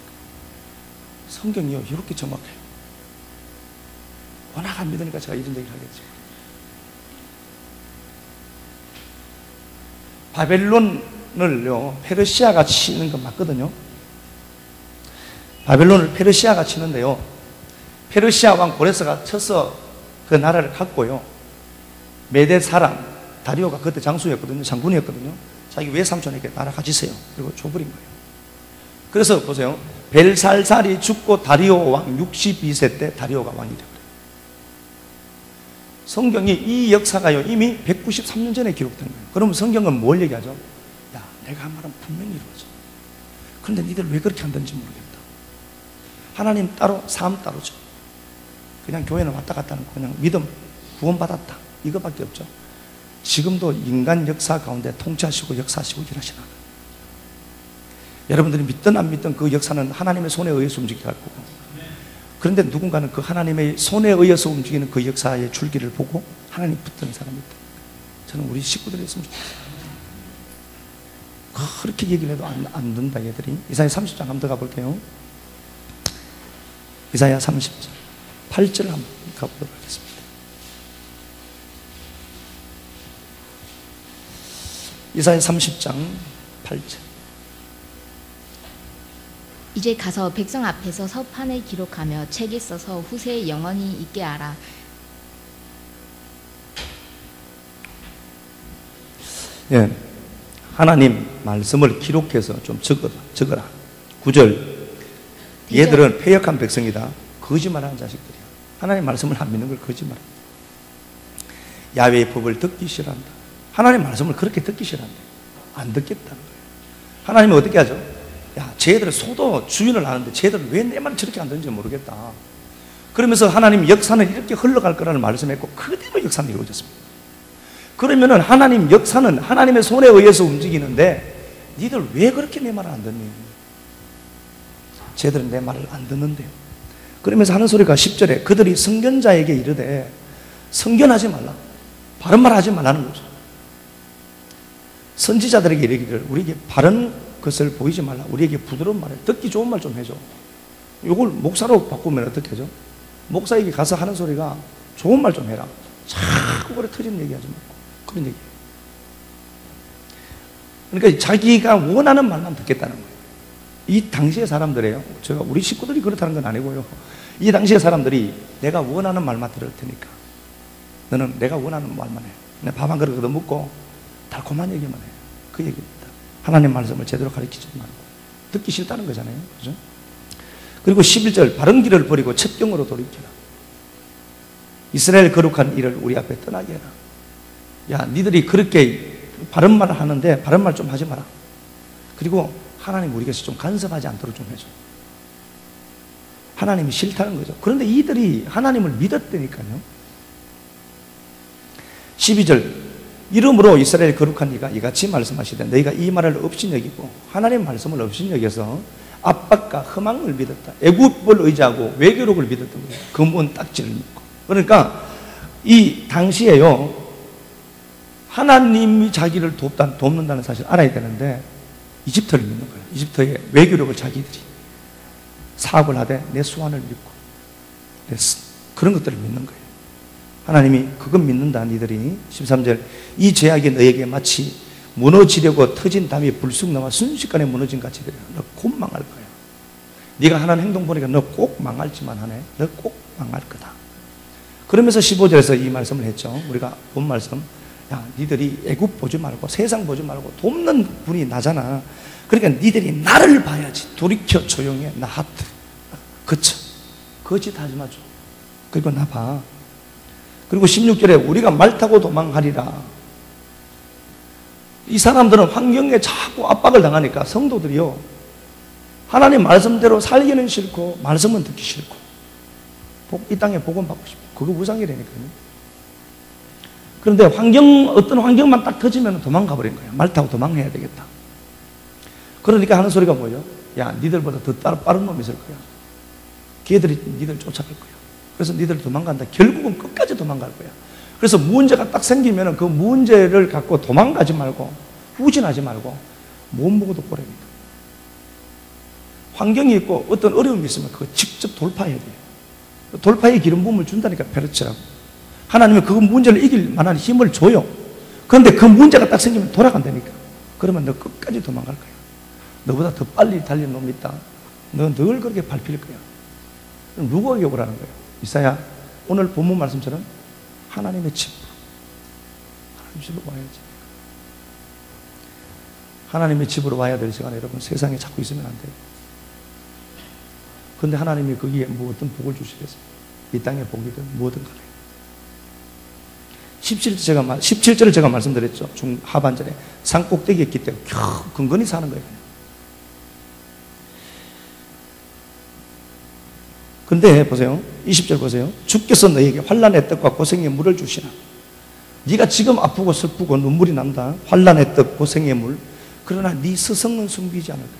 성경이요, 이렇게 정확해요. 워낙 안 믿으니까 제가 이런 얘기를 하겠죠. 바벨론을요, 페르시아가 치는 건 맞거든요. 바벨론을 페르시아가 치는데요, 페르시아 왕 고레스가 쳐서 그 나라를 갖고요, 메대 사람 다리오가 그때 장수였거든요. 장군이었거든요. 자기 외삼촌에게 나라 가지세요. 그리고 줘버린 거예요. 그래서 보세요. 벨살살이 죽고 다리오 왕 62세 때 다리오가 왕이 되어버려요. 성경이 이 역사가요, 이미 193년 전에 기록된 거예요. 그러면 성경은 뭘 얘기하죠? 야, 내가 한 말은 분명히 이루어져. 그런데 니들 왜 그렇게 한다는지 모르겠다. 하나님 따로, 삶 따로죠. 그냥 교회는 왔다 갔다 하는, 그냥 믿음, 구원받았다, 이거밖에 없죠. 지금도 인간 역사 가운데 통치하시고 역사하시고 일하시는 거예요. 여러분들이 믿든 안 믿든 그 역사는 하나님의 손에 의해서 움직여갈 거고, 그런데 누군가는 그 하나님의 손에 의해서 움직이는 그 역사의 줄기를 보고 하나님 붙드는 사람이 있다. 저는 우리 식구들이 있으면 좋겠어요. 그렇게 얘기를 해도 안 듣는다 얘들이. 이사야 30장 한번 더 가볼게요. 이사야 30장 8절 한번 가보도록 하겠습니다. 이사야 30장 8절. 이제 가서 백성 앞에서 서판에 기록하며 책에 써서 후세에 영원히 있게 하라. 예, 하나님 말씀을 기록해서 좀 적어라. 9절. 얘들은 패역한 백성이다. 거짓말하는 자식들이야. 하나님 말씀을 안 믿는 걸 거짓말한다. 야훼의 법을 듣기 싫어한다. 하나님 말씀을 그렇게 듣기 싫어한다. 안 듣겠다는 거예요. 하나님은 어떻게 하죠? 야, 쟤들 소도 주인을 아는데 쟤들 왜 내 말을 저렇게 안 듣는지 모르겠다. 그러면서 하나님 역사는 이렇게 흘러갈 거라는 말씀했고 그대로 역사는 이루어졌습니다. 그러면은 하나님 역사는 하나님의 손에 의해서 움직이는데 니들 왜 그렇게 내 말을 안 듣니? 쟤들은 내 말을 안 듣는데요. 그러면서 하는 소리가 10절에 그들이 선견자에게 이르되 선견하지 말라. 바른 말 하지 말라는 거죠. 선지자들에게 이르기를 우리에게 바른 것을 보이지 말라. 우리에게 부드러운 말을 듣기 좋은 말 좀 해줘. 이걸 목사로 바꾸면 어떻게 하죠? 목사에게 가서 하는 소리가 좋은 말 좀 해라. 자꾸 그래 터지는 얘기하지 말고 그런 얘기예요. 그러니까 자기가 원하는 말만 듣겠다는 거예요. 이 당시의 사람들이에요. 제가 우리 식구들이 그렇다는 건 아니고요. 이 당시의 사람들이 내가 원하는 말만 들을 테니까 너는 내가 원하는 말만 해. 내가 밥 한 그릇 얻어 먹고 달콤한 얘기만 해. 그 얘기입니다. 하나님 말씀을 제대로 가르치지 말고 듣기 싫다는 거잖아요. 그죠? 그리고 11절 바른 길을 버리고 첩경으로 돌이켜라. 이스라엘 거룩한 일을 우리 앞에 떠나게 해라. 야, 니들이 그렇게 바른 말을 하는데 바른 말 좀 하지 마라. 그리고 하나님 우리에게서 좀 간섭하지 않도록 좀 해줘. 하나님이 싫다는 거죠. 그런데 이들이 하나님을 믿었다니까요. 12절 이름으로 이스라엘 거룩한 이가 이같이 말씀하시되 너희가 이 말을 없이 여기고 하나님 말씀을 없이 여겨서 압박과 허망을 믿었다. 애굽을 의지하고 외교록을 믿었던 거예요. 검은 딱지를 믿고. 그러니까 이 당시에요 하나님이 자기를 돕는다는 사실을 알아야 되는데 이집트를 믿는 거예요. 이집트의 외교력을 자기들이 사업을 하되 내 수완을 믿고 그런 것들을 믿는 거예요. 하나님이 그건 믿는다. 니들이 13절 이 죄악이 너에게 마치 무너지려고 터진 담이 불쑥 나와 순식간에 무너진 같이 되려. 너 곧 망할 거야. 네가 하는 행동 보니까 너 꼭 망할지만 하네. 너 꼭 망할 거다. 그러면서 15절에서 이 말씀을 했죠. 우리가 본 말씀. 야, 니들이 애굽 보지 말고 세상 보지 말고 돕는 분이 나잖아. 그러니까 니들이 나를 봐야지. 돌이켜 조용히 해. 나 하트. 그쳐. 거짓 하지 마줘. 그리고 나 봐. 그리고 16절에 우리가 말 타고 도망하리라. 이 사람들은 환경에 자꾸 압박을 당하니까 성도들이요 하나님 말씀대로 살기는 싫고 말씀은 듣기 싫고 이 땅에 복음 받고 싶고 그거 우상이라니까요. 그런데 어떤 환경만 딱 터지면 도망가 버린 거야. 말 타고 도망해야 되겠다. 그러니까 하는 소리가 뭐예요? 야, 니들보다 더 빠른 놈이 있을 거야. 걔들이 니들 쫓아갈 거야. 그래서 니들 도망간다. 결국은 끝까지 도망갈 거야. 그래서 문제가 딱 생기면 그 문제를 갖고 도망가지 말고 후진하지 말고 몸 보고도 보랍니다. 환경이 있고 어떤 어려움이 있으면 그거 직접 돌파해야 돼요. 돌파의 기름 부음을 준다니까 페르치라고. 하나님은 그 문제를 이길 만한 힘을 줘요. 그런데 그 문제가 딱 생기면 돌아간다니까. 그러면 너 끝까지 도망갈 거야. 너보다 더 빨리 달리는 놈이 있다. 너 늘 그렇게 밟힐 거야. 그럼 누구에게 오라는 거예요? 이사야 오늘 본문 말씀처럼 하나님의 집으로. 하나님 집으로 와야지. 하나님의 집으로 와야 될 시간에 여러분 세상에 자꾸 있으면 안 돼요. 그런데 하나님이 거기에 뭐 어떤 복을 주시겠어요? 이 땅의 복이든 뭐든 간에. 17절을 제가 말씀드렸죠. 하반절에 산 꼭대기에 있기 때문에 겨우 근근히 사는 거예요. 근데 보세요. 20절 보세요. 주께서 너에게 환난의 떡과 고생의 물을 주시나. 네가 지금 아프고 슬프고 눈물이 난다. 환난의 떡, 고생의 물. 그러나 네 스승은 숨기지 않을 거야.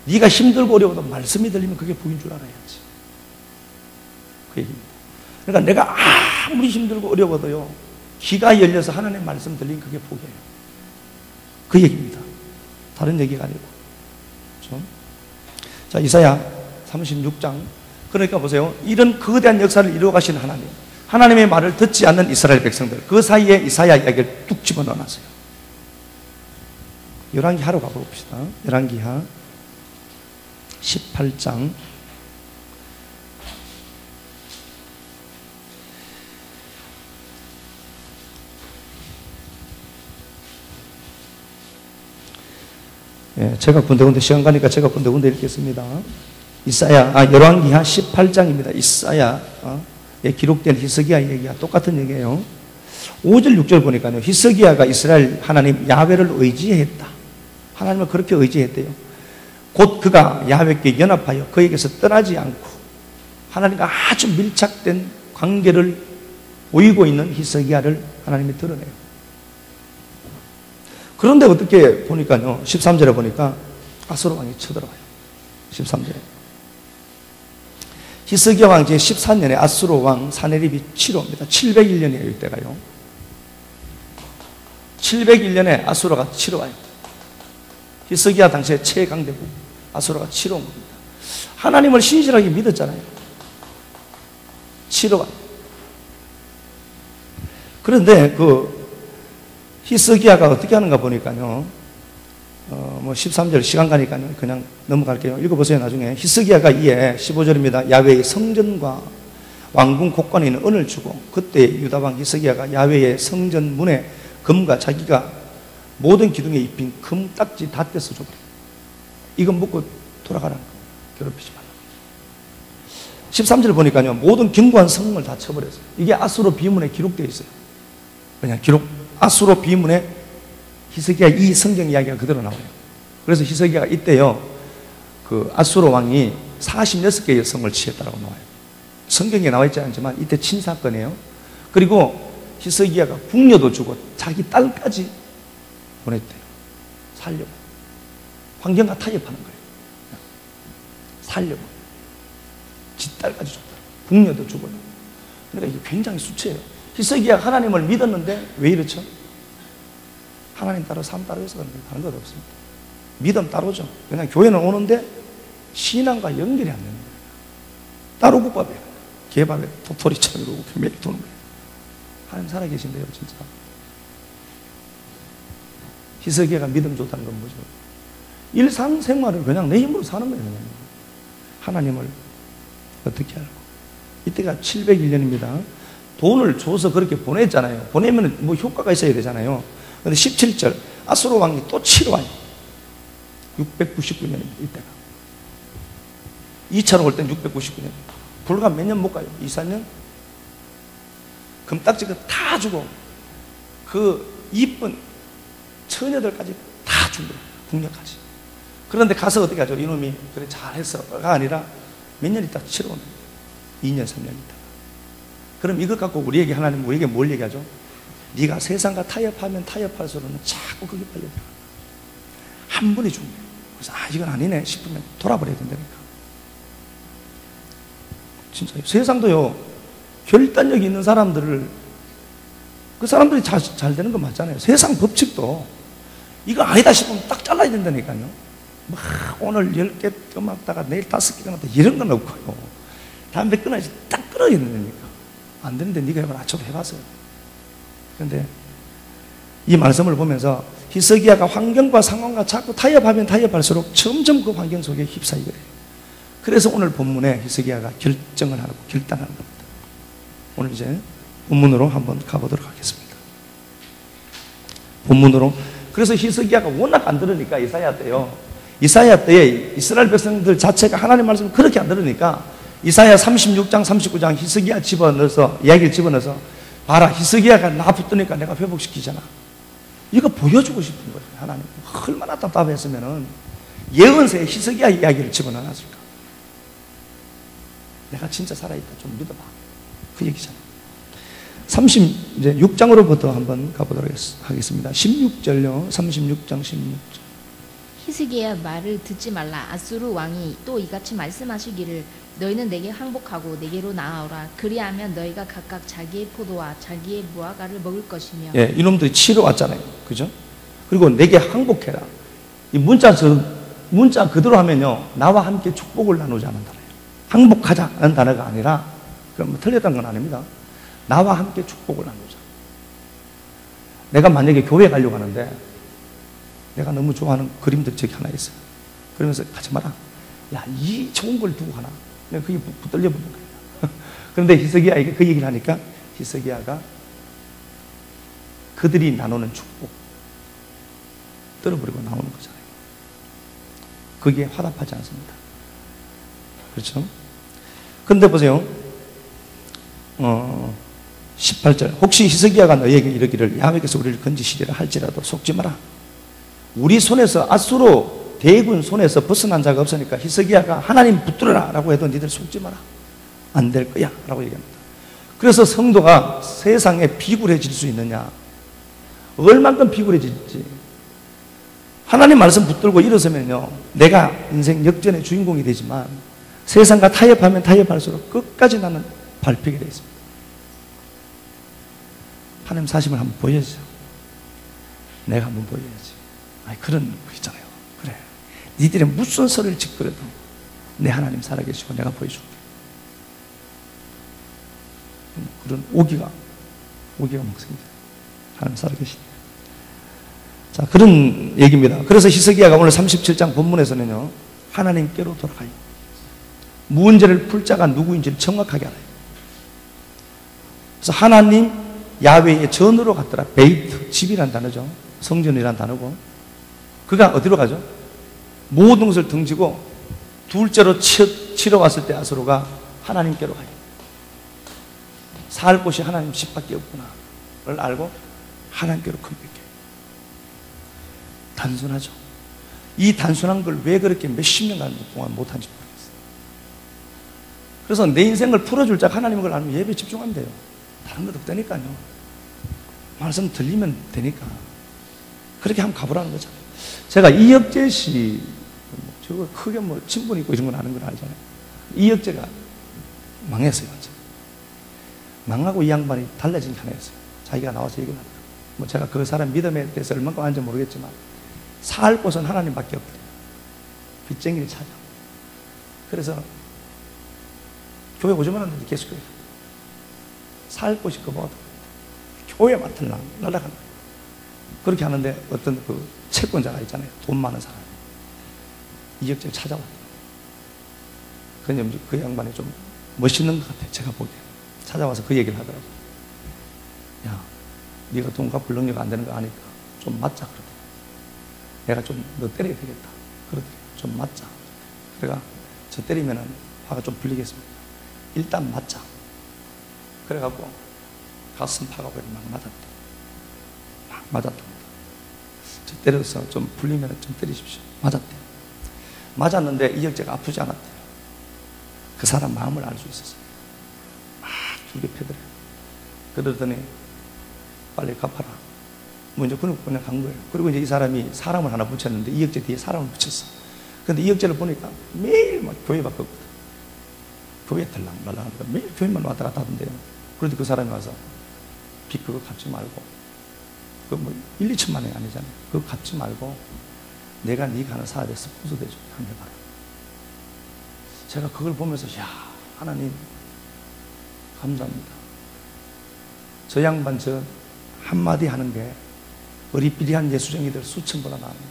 네가 힘들고 어려워도 말씀이 들리면 그게 복인 줄 알아야지. 그 얘기입니다. 그러니까 내가 아무리 힘들고 어려워도요, 귀가 열려서 하나님의 말씀 들리면 그게 복이에요. 그 얘기입니다. 다른 얘기가 아니고. 그렇죠? 자, 이사야 36장. 그러니까 보세요. 이런 거대한 역사를 이루어 가시는 하나님. 하나님의 말을 듣지 않는 이스라엘 백성들. 그 사이에 이사야 이야기를 뚝 집어넣어 놨어요. 열왕기하로 가봅시다. 열왕기하 18장. 예, 제가 군데군데 시간 가니까 제가 군데군데 읽겠습니다. 열왕기하 18장입니다. 이사야에 기록된 히스기야 얘기가 똑같은 얘기예요. 5절 6절 보니까요, 히스기야가 이스라엘 하나님 야훼를 의지했다. 하나님을 그렇게 의지했대요. 곧 그가 야훼께 연합하여 그에게서 떠나지 않고 하나님과 아주 밀착된 관계를 보이고 있는 히스기야를 하나님이 드러내요. 그런데 어떻게 보니까요, 13절에 보니까 아수르 왕이 쳐들어가요. 13절에. 히스기야 왕 제14년에 아수르 왕 사네립이 치러옵니다. 701년이에요, 이때가요. 701년에 아수르가 치러와요. 히스기야 당시에 최강대국 아수르가 치러온 겁니다. 하나님을 신실하게 믿었잖아요. 치러와요. 그런데 히스기야가 어떻게 하는가 보니까요, 13절 시간 가니까요, 그냥 넘어갈게요. 읽어보세요, 나중에. 히스기야가 이에 15절입니다. 야훼의 성전과 왕궁 곳간에 있는 은을 주고, 그때 유다왕 히스기야가 야훼의 성전 문에 금과 자기가 모든 기둥에 입힌 금 딱지 다 떼서 줘버려요. 이건 먹고 돌아가라는 거예요. 괴롭히지 말라고. 13절 보니까요, 모든 견고한 성을 다 쳐버렸어요. 이게 아수르 비문에 기록되어 있어요. 그냥 아수르 비문에 히스기야 이 성경 이야기가 그대로 나와요. 그래서 히스기야가 이때요, 아수르 왕이 46개의 성을 취했다고 나와요. 성경에 나와 있지 않지만 이때 친사건이에요. 그리고 히스기야가 궁녀도 주고 자기 딸까지 보냈대요. 살려고. 환경과 타협하는 거예요. 살려고. 지 딸까지 줬다. 궁녀도 주고요. 그러니까 이게 굉장히 수치예요. 히스기야가 하나님을 믿었는데 왜 이렇죠? 하나님 따로 삶 따로 해서 그런 거 다른 것 없습니다. 믿음 따로죠. 그냥 교회는 오는데 신앙과 연결이 안 되는 거예요. 따로 국밥이에요. 개밥에 도토리처럼 이러고 매일 도는 거예요. 하나님 살아계신데요, 진짜. 히스기야가 믿음 좋다는 건 뭐죠? 일상생활을 그냥 내 힘으로 사는 거예요. 그냥. 하나님을 어떻게 알고. 이때가 701년입니다. 돈을 줘서 그렇게 보냈잖아요. 보내면 뭐 효과가 있어야 되잖아요. 근데 17절, 아수르 왕이 또 치러 와요. 699년입니다, 이때가. 2차로 올 땐 699년. 불과 몇 년 못 가요. 2, 4년? 금딱지가 다 주고, 이쁜 처녀들까지 다 준 거예요. 궁녀까지. 그런데 가서 어떻게 하죠? 이놈이, 그래, 잘했어가 아니라 몇 년 있다 치러 오는 거예요. 2년, 3년 있다. 그럼 이것 갖고 우리에게 하나님 우리에게 뭘 얘기하죠? 네가 세상과 타협하면 타협할수록은 자꾸 그게 빨려들어. 한 분이 준 거예요. 그래서 이건 아니네 싶으면 돌아버려야 된다니까. 진짜 세상도요, 결단력이 있는 사람들을, 그 사람들이 잘 되는 거 맞잖아요. 세상 법칙도 이거 아니다 싶으면 딱 잘라야 된다니까요. 막 오늘 10개 끊었다가 내일 5개 끊었다 이런 건 없고요. 담배 끊어야지 딱 끊어야 된다니까. 안 되는데 네가 해봐라. 저도 해봤어요. 그런데 이 말씀을 보면서 히스기야가 환경과 상황과 자꾸 타협하면 타협할수록 점점 그 환경 속에 휩싸이게 돼요. 그래서 오늘 본문에 히스기야가 결정을 하고 결단하는 겁니다. 오늘 이제 본문으로 한번 가보도록 하겠습니다. 본문으로. 그래서 히스기야가 워낙 안 들으니까 이사야 때에 이스라엘 백성들 자체가 하나님 말씀을 그렇게 안 들으니까 이사야 36장 39장 히스기야 이야기를 집어넣어서 봐라, 히스기야가 나 붙으니까 내가 회복시키잖아. 이거 보여주고 싶은 거예요. 하나님 얼마나 답답했으면은 예언서에 히스기야 이야기를 집어넣었을까. 내가 진짜 살아있다 좀 믿어봐. 그 얘기잖아요. 36장으로부터 한번 가보도록 하겠습니다. 16절요. 36장 16절. 히스기야의 말을 듣지 말라. 아수르 왕이 또 이같이 말씀하시기를 너희는 내게 항복하고 내게로 나아오라. 그리하면 너희가 각각 자기의 포도와 자기의 무화과를 먹을 것이며. 예, 이놈들이 치러 왔잖아요. 그죠? 그리고 내게 항복해라. 이 문자 그대로 하면요, 나와 함께 축복을 나누자는 단어예요. 항복하자는 단어가 아니라, 그럼 뭐 틀렸다는 건 아닙니다. 나와 함께 축복을 나누자. 내가 만약에 교회 가려고 하는데 내가 너무 좋아하는 그림들 저기 하나 있어요. 그러면서 가지 마라. 야, 이 좋은 걸 두고 가나? 내가 그게 붙들려 보는 거예요. 그런데 히스기야에게 그 얘기를 하니까 히스기야가 그들이 나누는 축복 떨어버리고 나오는 거잖아요. 그게 화답하지 않습니다. 그렇죠? 그런데 보세요. 18절. 혹시 히스기야가 너희에게 이르기를 야훼께서 우리를 건지시리라 할지라도 속지 마라. 우리 손에서 아수르 대군 손에서 벗어난 자가 없으니까 히스기야가 하나님 붙들어라 라고 해도 니들 속지 마라. 안 될 거야 라고 얘기합니다. 그래서 성도가 세상에 비굴해질 수 있느냐, 얼만큼 비굴해질지, 하나님 말씀 붙들고 일어서면요, 내가 인생 역전의 주인공이 되지만 세상과 타협하면 타협할수록 끝까지 나는 밟히게 되어 있습니다. 하나님 사심을 한번 보여야죠. 내가 한번 보여야지. 아니, 그런 거 있잖아요. 그래, 니들이 무슨 소리를 짓더라도 내 하나님 살아계시고 내가 보여줄게. 그런 오기가 목성이죠. 하나님 살아계시네. 자, 그런 얘기입니다. 그래서 히스기야가 오늘 37장 본문에서는요, 하나님께로 돌아가요. 문제를 풀 자가 누구인지를 정확하게 알아요. 그래서 하나님 야훼의 전으로 갔더라. 베이트, 집이란 단어죠. 성전이란 단어고. 그가 어디로 가죠? 모든 것을 등지고 둘째로 치러 왔을 때 아수르가 하나님께로 가요. 살 곳이 하나님 집밖에 없구나를 알고 하나님께로 컴백해요. 단순하죠. 이 단순한 걸 왜 그렇게 몇십 년간 동안 못한지 모르겠어요. 그래서 내 인생을 풀어줄 자 하나님인 걸 알면 예배에 집중하면 돼요. 다른 것 없다니까요. 말씀 들리면 되니까. 그렇게 한번 가보라는 거잖아요. 제가 이혁재 씨, 저거 크게 뭐 친분 있고 이런 건 아는 건 아니잖아요. 이혁재가 망했어요, 완전. 망하고 이 양반이 달라진 게 하나 였어요. 자기가 나와서 얘기를 하더라고요. 뭐 제가 그 사람 믿음에 대해서 얼마큼 아는지 모르겠지만, 살 곳은 하나님밖에 없대요. 빚쟁이를 찾아. 그래서 교회 오지만 하는데 계속 교회. 살 곳이 그거거든. 교회 맡을라 날아가는 거예요. 그렇게 하는데 어떤 그 채권자가 있잖아요. 돈 많은 사람. 이혁재를 찾아왔대요. 그 양반이 좀 멋있는 것 같아요. 제가 보기에. 찾아와서 그 얘기를 하더라고요. 야, 네가 돈 갚을 능력 안 되는 거 아니까 좀 맞자 그러더라고요. 내가 좀 너 때려야 되겠다. 그러더라고요. 좀 맞자. 그래가 저 때리면은 화가 좀 풀리겠습니다. 일단 맞자. 그래갖고 가슴 파가버리 막 맞았대. 막 맞았답니다. 저 때려서 좀 풀리면 좀 때리십시오. 맞았대. 맞았는데 이혁재가 아프지 않았대요. 그 사람 마음을 알 수 있었어요. 막 두개 패더래요. 그러더니 빨리 갚아라. 먼저 그냥 간 거예요. 그리고 이제 이 사람이 사람을 하나 붙였는데 이혁재 뒤에 사람을 붙였어. 근데 이혁재를 보니까 매일 막 교회 바꿨거든. 교회 들락말락 하니까 매일 교회만 왔다 갔다 하던데요. 그런데 그 사람이 와서 빚 그거 갚지 말고, 그거 뭐 1, 2천만 원이 아니잖아요. 그거 갚지 말고 내가 네 가는 사업에 스폰서 대줘. 한번 해봐라. 제가 그걸 보면서 야, 하나님 감사합니다. 저 양반 저 한마디 하는 게 어리삐리한 예수쟁이들 수천 보다 나옵니다.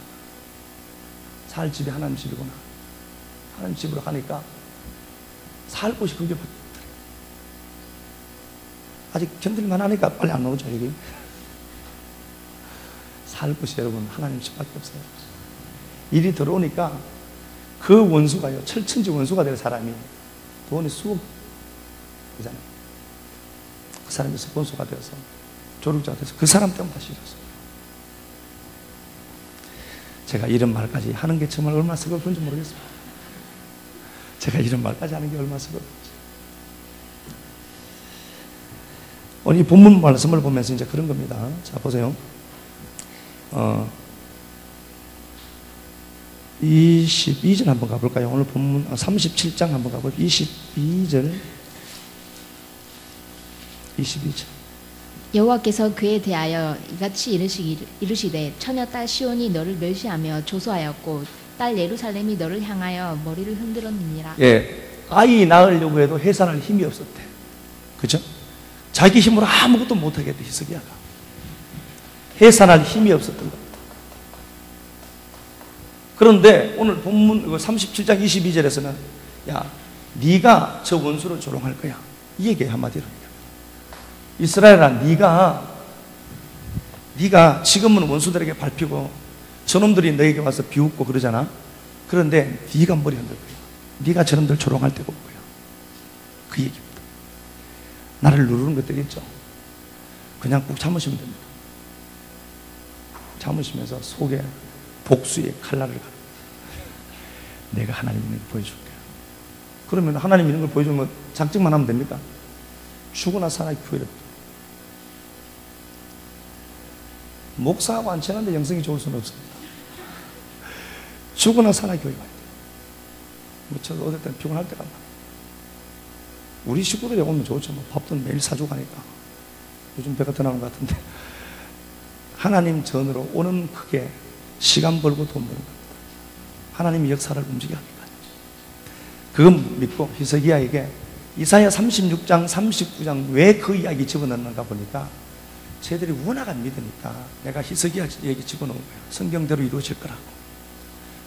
살 집이 하나님 집이구나. 하나님 집으로 가니까 살 곳이 그게 없더래. 아직 견딜만 하니까 빨리 안 오죠, 여기. 살 곳이 여러분 하나님 집밖에 없어요. 일이 들어오니까 그 원수가요, 철천지 원수가 될 사람이 돈이 수억이잖아요. 그 사람이 스폰서가 되어서 조력자가 돼서 그 사람 때문에 다시 이뤘어요. 제가 이런 말까지 하는 게 정말 얼마나 서글픈지 모르겠습니다. 제가 이런 말까지 하는 게 얼마나 서글픈지. 오늘 이 본문 말씀을 보면서 이제 그런 겁니다. 자, 보세요. 22절 한번 가볼까요? 오늘 본문 37장 한번 가볼까요? 22절. 여호와께서 그에 대하여 이같이 이르시되 처녀 딸 시온이 너를 멸시하며 조소하였고 딸 예루살렘이 너를 향하여 머리를 흔들었느니라. 예, 아이 낳으려고 해도 해산할 힘이 없었대. 그죠? 자기 힘으로 아무것도 못하겠대. 히스기야가 해산할 힘이 없었던 겁니다. 그런데 오늘 본문 37장 22절에서는 야, 네가 저 원수를 조롱할 거야. 이 얘기 한마디로 이스라엘아, 네가 지금은 원수들에게 밟히고 저놈들이 너에게 와서 비웃고 그러잖아. 그런데 네가 머리 흔들 거야. 네가 저놈들 조롱할 데가 없고요. 그 얘기입니다. 나를 누르는 것들 있죠. 그냥 꾹 참으시면 됩니다. 참으시면서 속에 복수의 칼날을 가는 거예요. 내가 하나님 있는 걸 보여줄게. 그러면 하나님 있는 걸 보여주면 작정만 하면 됩니까? 죽으나 살아 교회를 목사하고 안 친한데 영성이 좋을 수는 없습니다. 죽으나 살아 교회 가야 돼요. 뭐 저도 어떨 땐 피곤할 때가 많아요. 우리 식구들이 오면 좋죠. 뭐 밥도 매일 사주고 가니까. 요즘 배가 더 나오는 것 같은데. 하나님 전으로 오는 그게 시간 벌고 돈 버는 겁니다. 하나님이 역사를 움직여 합니다. 그건 믿고 히스기야에게 이사야 36장, 39장 왜 그 이야기 집어넣는가 보니까 쟤들이 워낙 안 믿으니까 내가 히스기야 얘기 집어넣은 거예요. 성경대로 이루어질 거라고.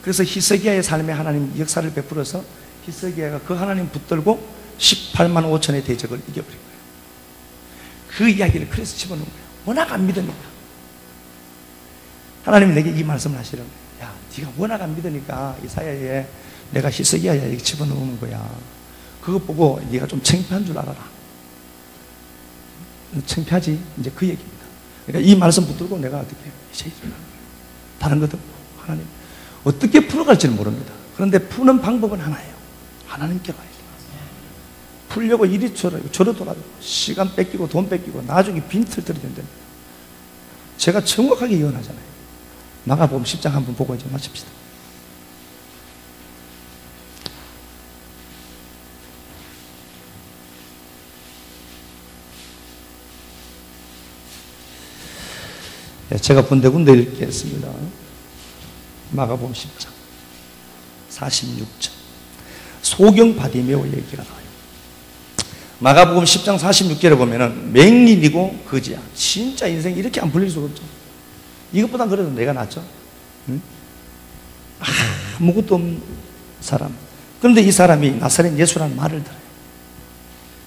그래서 히스기야의 삶에 하나님 역사를 베풀어서 히스기야가 그 하나님 붙들고 18만 5천의 대적을 이겨버린 거예요. 그 이야기를 그래서 집어넣은 거예요. 워낙 안 믿으니까. 하나님이 내게 이 말씀을 하시는 거예요. 야, 네가 워낙 안 믿으니까 이사야에 내가 히스기야 얘기 집어넣는 거야. 그것 보고 네가 좀 창피한 줄 알아라. 창피하지? 이제 그 얘기입니다. 그러니까 이 말씀 붙들고 내가 어떻게 이제 일어나는 거예요. 다른 것도 없고 하나님 어떻게 풀어갈지는 모릅니다. 그런데 푸는 방법은 하나예요. 하나님께 가야 돼요. 풀려고 이리 저러 돌아다니고 시간 뺏기고 돈 뺏기고 나중에 빈털 들이 된답니다. 제가 정확하게 예언하잖아요. 마가복음 10장 한번 보고 이제 마칩시다. 제가 군데군데 읽겠습니다. 마가복음 10장 46절 소경 바디메오 얘기가 나와요. 마가복음 10장 46절에 보면은 맹인이고 거지야. 진짜 인생이 이렇게 안 풀릴 수가 없죠. 이것보다 그래도 내가 낫죠. 응? 아무것도 없는 사람. 그런데 이 사람이 나사렛 예수라는 말을 들어요.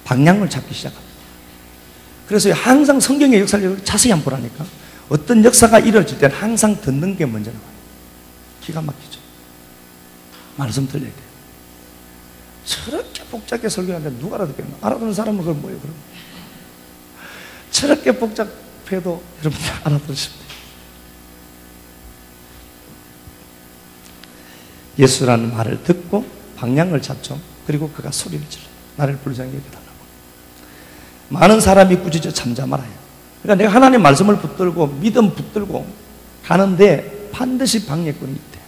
방향을 잡기 시작합니다. 그래서 항상 성경의 역사를 자세히 한번 보라니까. 어떤 역사가 이루어질 때는 항상 듣는 게 먼저 나와요. 기가 막히죠. 말씀 들려야 돼요. 저렇게 복잡하게 설교하는데 누가 알아듣겠나? 알아듣는 사람은 그걸 뭐예요, 그럼? 저렇게 복잡해도 여러분들 알아들으시면 돼요. 예수라는 말을 듣고 방향을 잡죠. 그리고 그가 소리를 질러요. 나를 불쌍히 여겨달라고. 많은 사람이 꾸짖어 잠잠하라 해요. 그러니까 내가 하나님 말씀을 붙들고 믿음 붙들고 가는데 반드시 방해꾼이 있대요.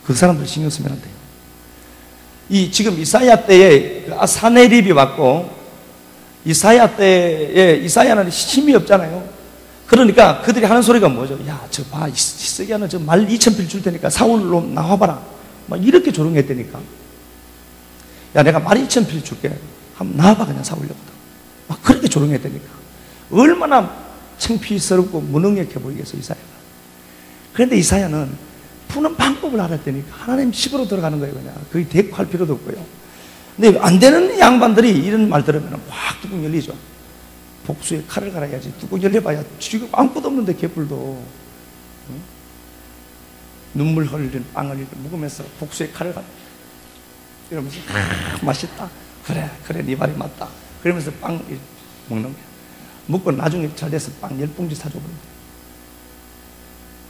그 사람들 신경 쓰면 안 돼요. 지금 이사야 때에 사네립이 왔고 이사야 때에 이사야는 힘이 없잖아요. 그러니까 그들이 하는 소리가 뭐죠? 야, 저 봐, 히스기야는 저 말 2,000필 줄 테니까 사울로 나와봐라. 막 이렇게 조롱했다니까. 야, 내가 말 2,000필 줄게. 한번 나와봐, 그냥 사울려거든. 막 그렇게 조롱했다니까. 얼마나 창피스럽고 무능력해 보이겠어, 이사야가. 그런데 이사야는 푸는 방법을 알았다니까. 하나님 집으로 들어가는 거예요, 그냥. 거의 대꾸할 필요도 없고요. 근데 안 되는 양반들이 이런 말 들으면 확 뚜껑 열리죠. 복수에 칼을 갈아야지. 뚜껑 열려봐야 지금 아무것도 없는데, 개뿔도. 응? 눈물 흘리는 빵을 먹으면서 복수에 칼을 갈아. 이러면서, 맛있다. 그래, 네 말이 맞다. 그러면서 빵 먹는 거야. 먹고 나중에 잘 돼서 빵 10봉지 사줘버립니다.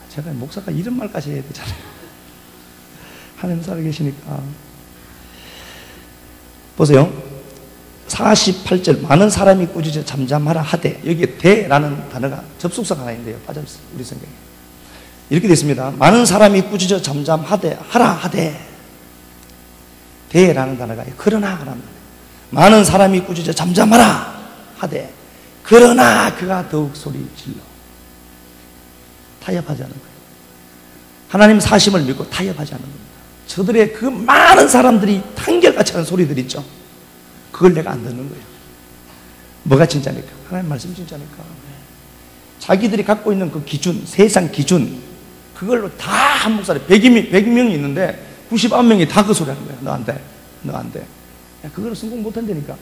제가 목사가 이런 말까지 해야 되잖아요. 하나님 살아 계시니까. 보세요. 48절 많은 사람이 꾸짖어 잠잠하라 하되 여기에 대라는 단어가 접속사가 하나 있는데요. 빠졌어요. 우리 성경에. 이렇게 되어 있습니다. 많은 사람이 꾸짖어 잠잠하되 하라 하되, 대라는 단어가 그러나 라는 단어예요. 많은 사람이 꾸짖어 잠잠하라 하되 그러나 그가 더욱 소리 질러. 타협하지 않는 거예요. 하나님 사심을 믿고 타협하지 않는 겁니다. 저들의 그 많은 사람들이 한결같이 하는 소리들 있죠. 그걸 내가 안 듣는 거예요. 뭐가 진짜니까? 하나님 말씀 진짜니까. 자기들이 갖고 있는 그 기준, 세상 기준, 그걸로 다 한 목소리, 100명이 있는데 99명이 다 그 소리 하는 거예요. 너 안 돼. 너 안 돼. 그걸 성공 못 한다니까.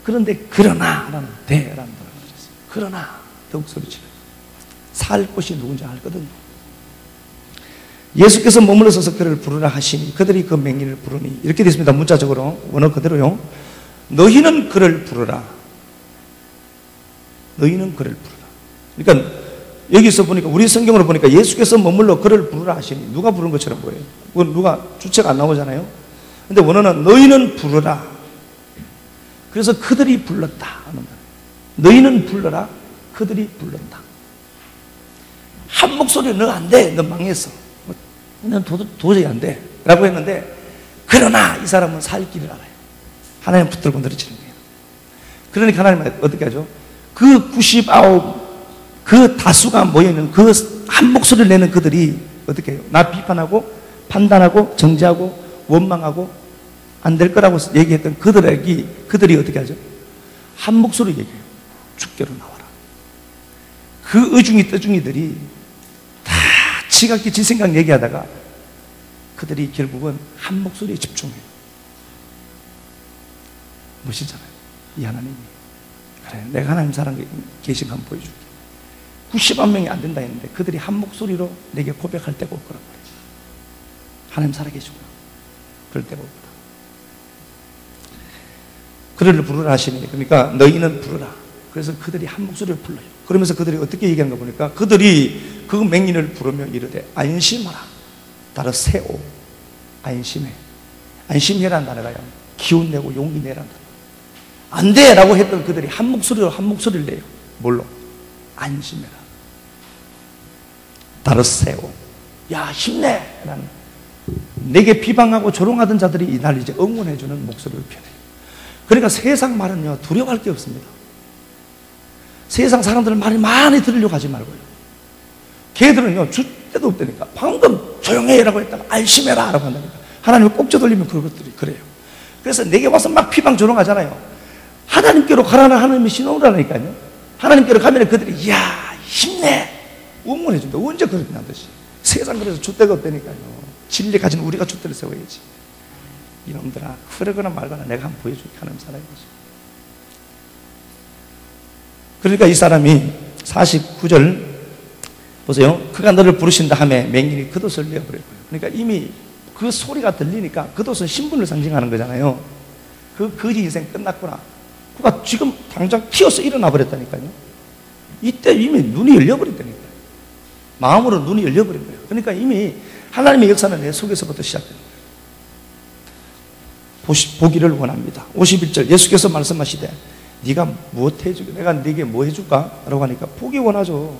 그런데 그러나 라는 대라는 단어가 있어요. 그러나 더욱 소리치려. 살 곳이 누군지 알거든요. 예수께서 머물러 서서 그를 부르라 하시니 그들이 그 맹인을 부르니 이렇게 되어 있습니다. 문자적으로 원어 그대로요. 너희는 그를 부르라. 너희는 그를 부르라. 그러니까 여기서 보니까 우리 성경으로 보니까 예수께서 머물러 그를 부르라 하시니 누가 부른 것처럼 보여요. 그건 누가 주체가 안 나오잖아요. 근데 원어는 너희는 부르라. 그래서 그들이 불렀다 하는 거예요. 너희는 불러라. 그들이 불렀다. 한 목소리로 너 안 돼. 너 망했어. 넌 도저히 안 돼. 라고 했는데 그러나 이 사람은 살 길을 알아요. 하나님 붙들고 내리치는 거예요. 그러니까 하나님은 어떻게 하죠? 그 99, 그 다수가 모여있는 그 한 목소리를 내는 그들이 어떻게 해요? 나 비판하고 판단하고 정죄하고 원망하고 안 될 거라고 얘기했던 그들이 어떻게 하죠? 한 목소리 얘기해요. 주께로 나와라. 그 의중이 떠중이들이 다 지각기 지생각 얘기하다가 그들이 결국은 한 목소리에 집중해요. 멋있잖아요. 이 하나님이. 그래, 내가 하나님 사랑 계신 거 한번 보여줄게. 91명이 안 된다 했는데 그들이 한 목소리로 내게 고백할 때가 올 거란 말이죠. 하나님 살아계시구나. 그럴 때가 올 거다. 그들을 부르라 하시니, 그러니까 너희는 부르라. 그래서 그들이 한 목소리로 불러요. 그러면서 그들이 어떻게 얘기하는 거 보니까 그들이 그 맹인을 부르며 이르되 안심하라. 다르세오. 안심해. 안심해라는 단어가요. 기운내고 용기 내라는 단어. 안 돼! 라고 했던 그들이 한 목소리를 내요. 뭘로? 안심해라. 다르세오. 야, 힘내! 라는. 내게 비방하고 조롱하던 자들이 이날 이제 응원해주는 목소리를 펴내요. 그러니까 세상 말은요, 두려워할 게 없습니다. 세상 사람들은 말이 많이 들으려고 하지 말고요. 걔들은요, 줏대도 없다니까. 방금 조용해! 라고 했다가 안심해라! 라고 한다니까. 하나님을 꼭져 돌리면 그것들이 그래요. 그래서 내게 와서 막 비방 조롱하잖아요. 하나님께로 가라는 하나님의 신호라니까요. 하나님께로 가면 그들이 이야 힘내 응원해준다. 언제 그러냐 듯이. 세상 그래서 줏대가 없다니까요. 진리 가진 우리가 줏대를 세워야지. 이놈들아 그러거나 말거나 내가 한번 보여줄게. 하나님 살아야지. 그러니까 이 사람이 49절 보세요. 그가 너를 부르신다 하며 맹인이 겉옷을 내어버려요. 그러니까 이미 그 소리가 들리니까 겉옷은 신분을 상징하는 거잖아요. 그 거지 인생 끝났구나. 그가 지금 당장 튀어서 일어나 버렸다니까요. 이때 이미 눈이 열려버렸다니까요. 마음으로 눈이 열려버린 거예요. 그러니까 이미 하나님의 역사는 내 속에서부터 시작됩니다. 보기를 원합니다. 51절 예수께서 말씀하시되 네가 무엇 해줄까? 내가 네게 뭐 해줄까? 라고 하니까 보기 원하죠.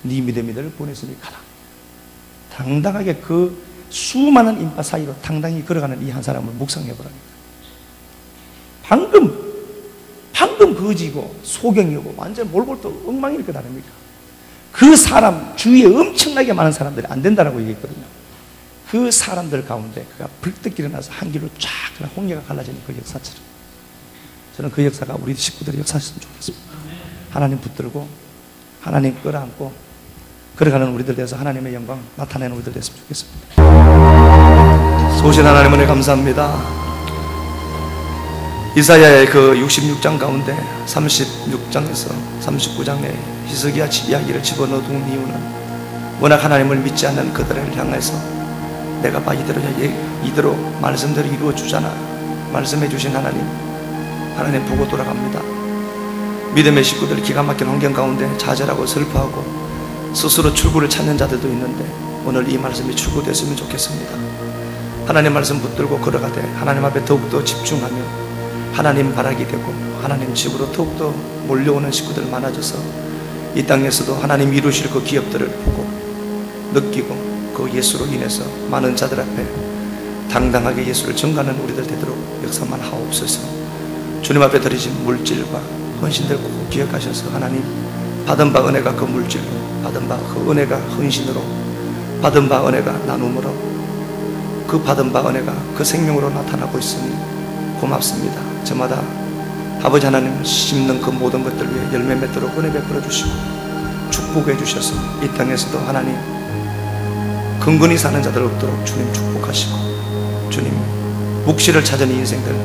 네 믿음이들 보냈으니 가라. 당당하게 그 수많은 인파 사이로 당당히 걸어가는 이 한 사람을 묵상해보라니까. 방금 거지고 소경이고 완전 몰골도 엉망일 것 아닙니까? 그 사람 주위에 엄청나게 많은 사람들이 안 된다라고 얘기했거든요. 그 사람들 가운데 그가 불떡 일어나서 한 길로 쫙 홍해가 갈라지는 그 역사처럼 저는 그 역사가 우리 식구들의 역사였으면 좋겠습니다. 하나님 붙들고 하나님 끌어안고 걸어가는 우리들 대해서 하나님의 영광 나타내는 우리들 됐으면 좋겠습니다. 소신 하나님 은혜 감사합니다. 이사야의 그 66장 가운데 36장에서 39장에 히스기야 이야기를 집어넣은 이유는 워낙 하나님을 믿지 않는 그들을 향해서 내가 봐 이대로 말씀대로 이루어 주잖아. 말씀해 주신 하나님 보고 돌아갑니다. 믿음의 식구들 기가 막힌 환경 가운데 좌절하고 슬퍼하고 스스로 출구를 찾는 자들도 있는데 오늘 이 말씀이 출구됐으면 좋겠습니다. 하나님 말씀 붙들고 걸어가되 하나님 앞에 더욱더 집중하며 하나님 바라기 되고 하나님 집으로 더욱더 몰려오는 식구들 많아져서 이 땅에서도 하나님 이루실 그 기업들을 보고 느끼고 그 예수로 인해서 많은 자들 앞에 당당하게 예수를 전가하는 우리들 되도록 역사만 하옵소서. 주님 앞에 드리신 물질과 헌신들 꼭 기억하셔서 하나님 받은 바 은혜가 그 물질로, 받은 바 그 은혜가 헌신으로, 받은 바 은혜가 나눔으로, 그 받은 바 은혜가 그 생명으로 나타나고 있으니 고맙습니다. 저마다 아버지 하나님 심는 그 모든 것들 위해 열매 맺도록 은혜 베풀어 주시고 축복해 주셔서 이 땅에서도 하나님 근근히 사는 자들 없도록 주님 축복하시고, 주님 묵시를 찾은 인생들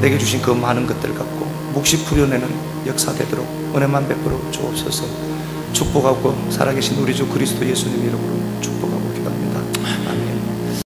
내게 주신 그 많은 것들 갖고 묵시 풀어내는 역사 되도록 은혜만 베풀어 주옵소서. 축복하고 살아계신 우리 주 그리스도 예수님 이름으로 축복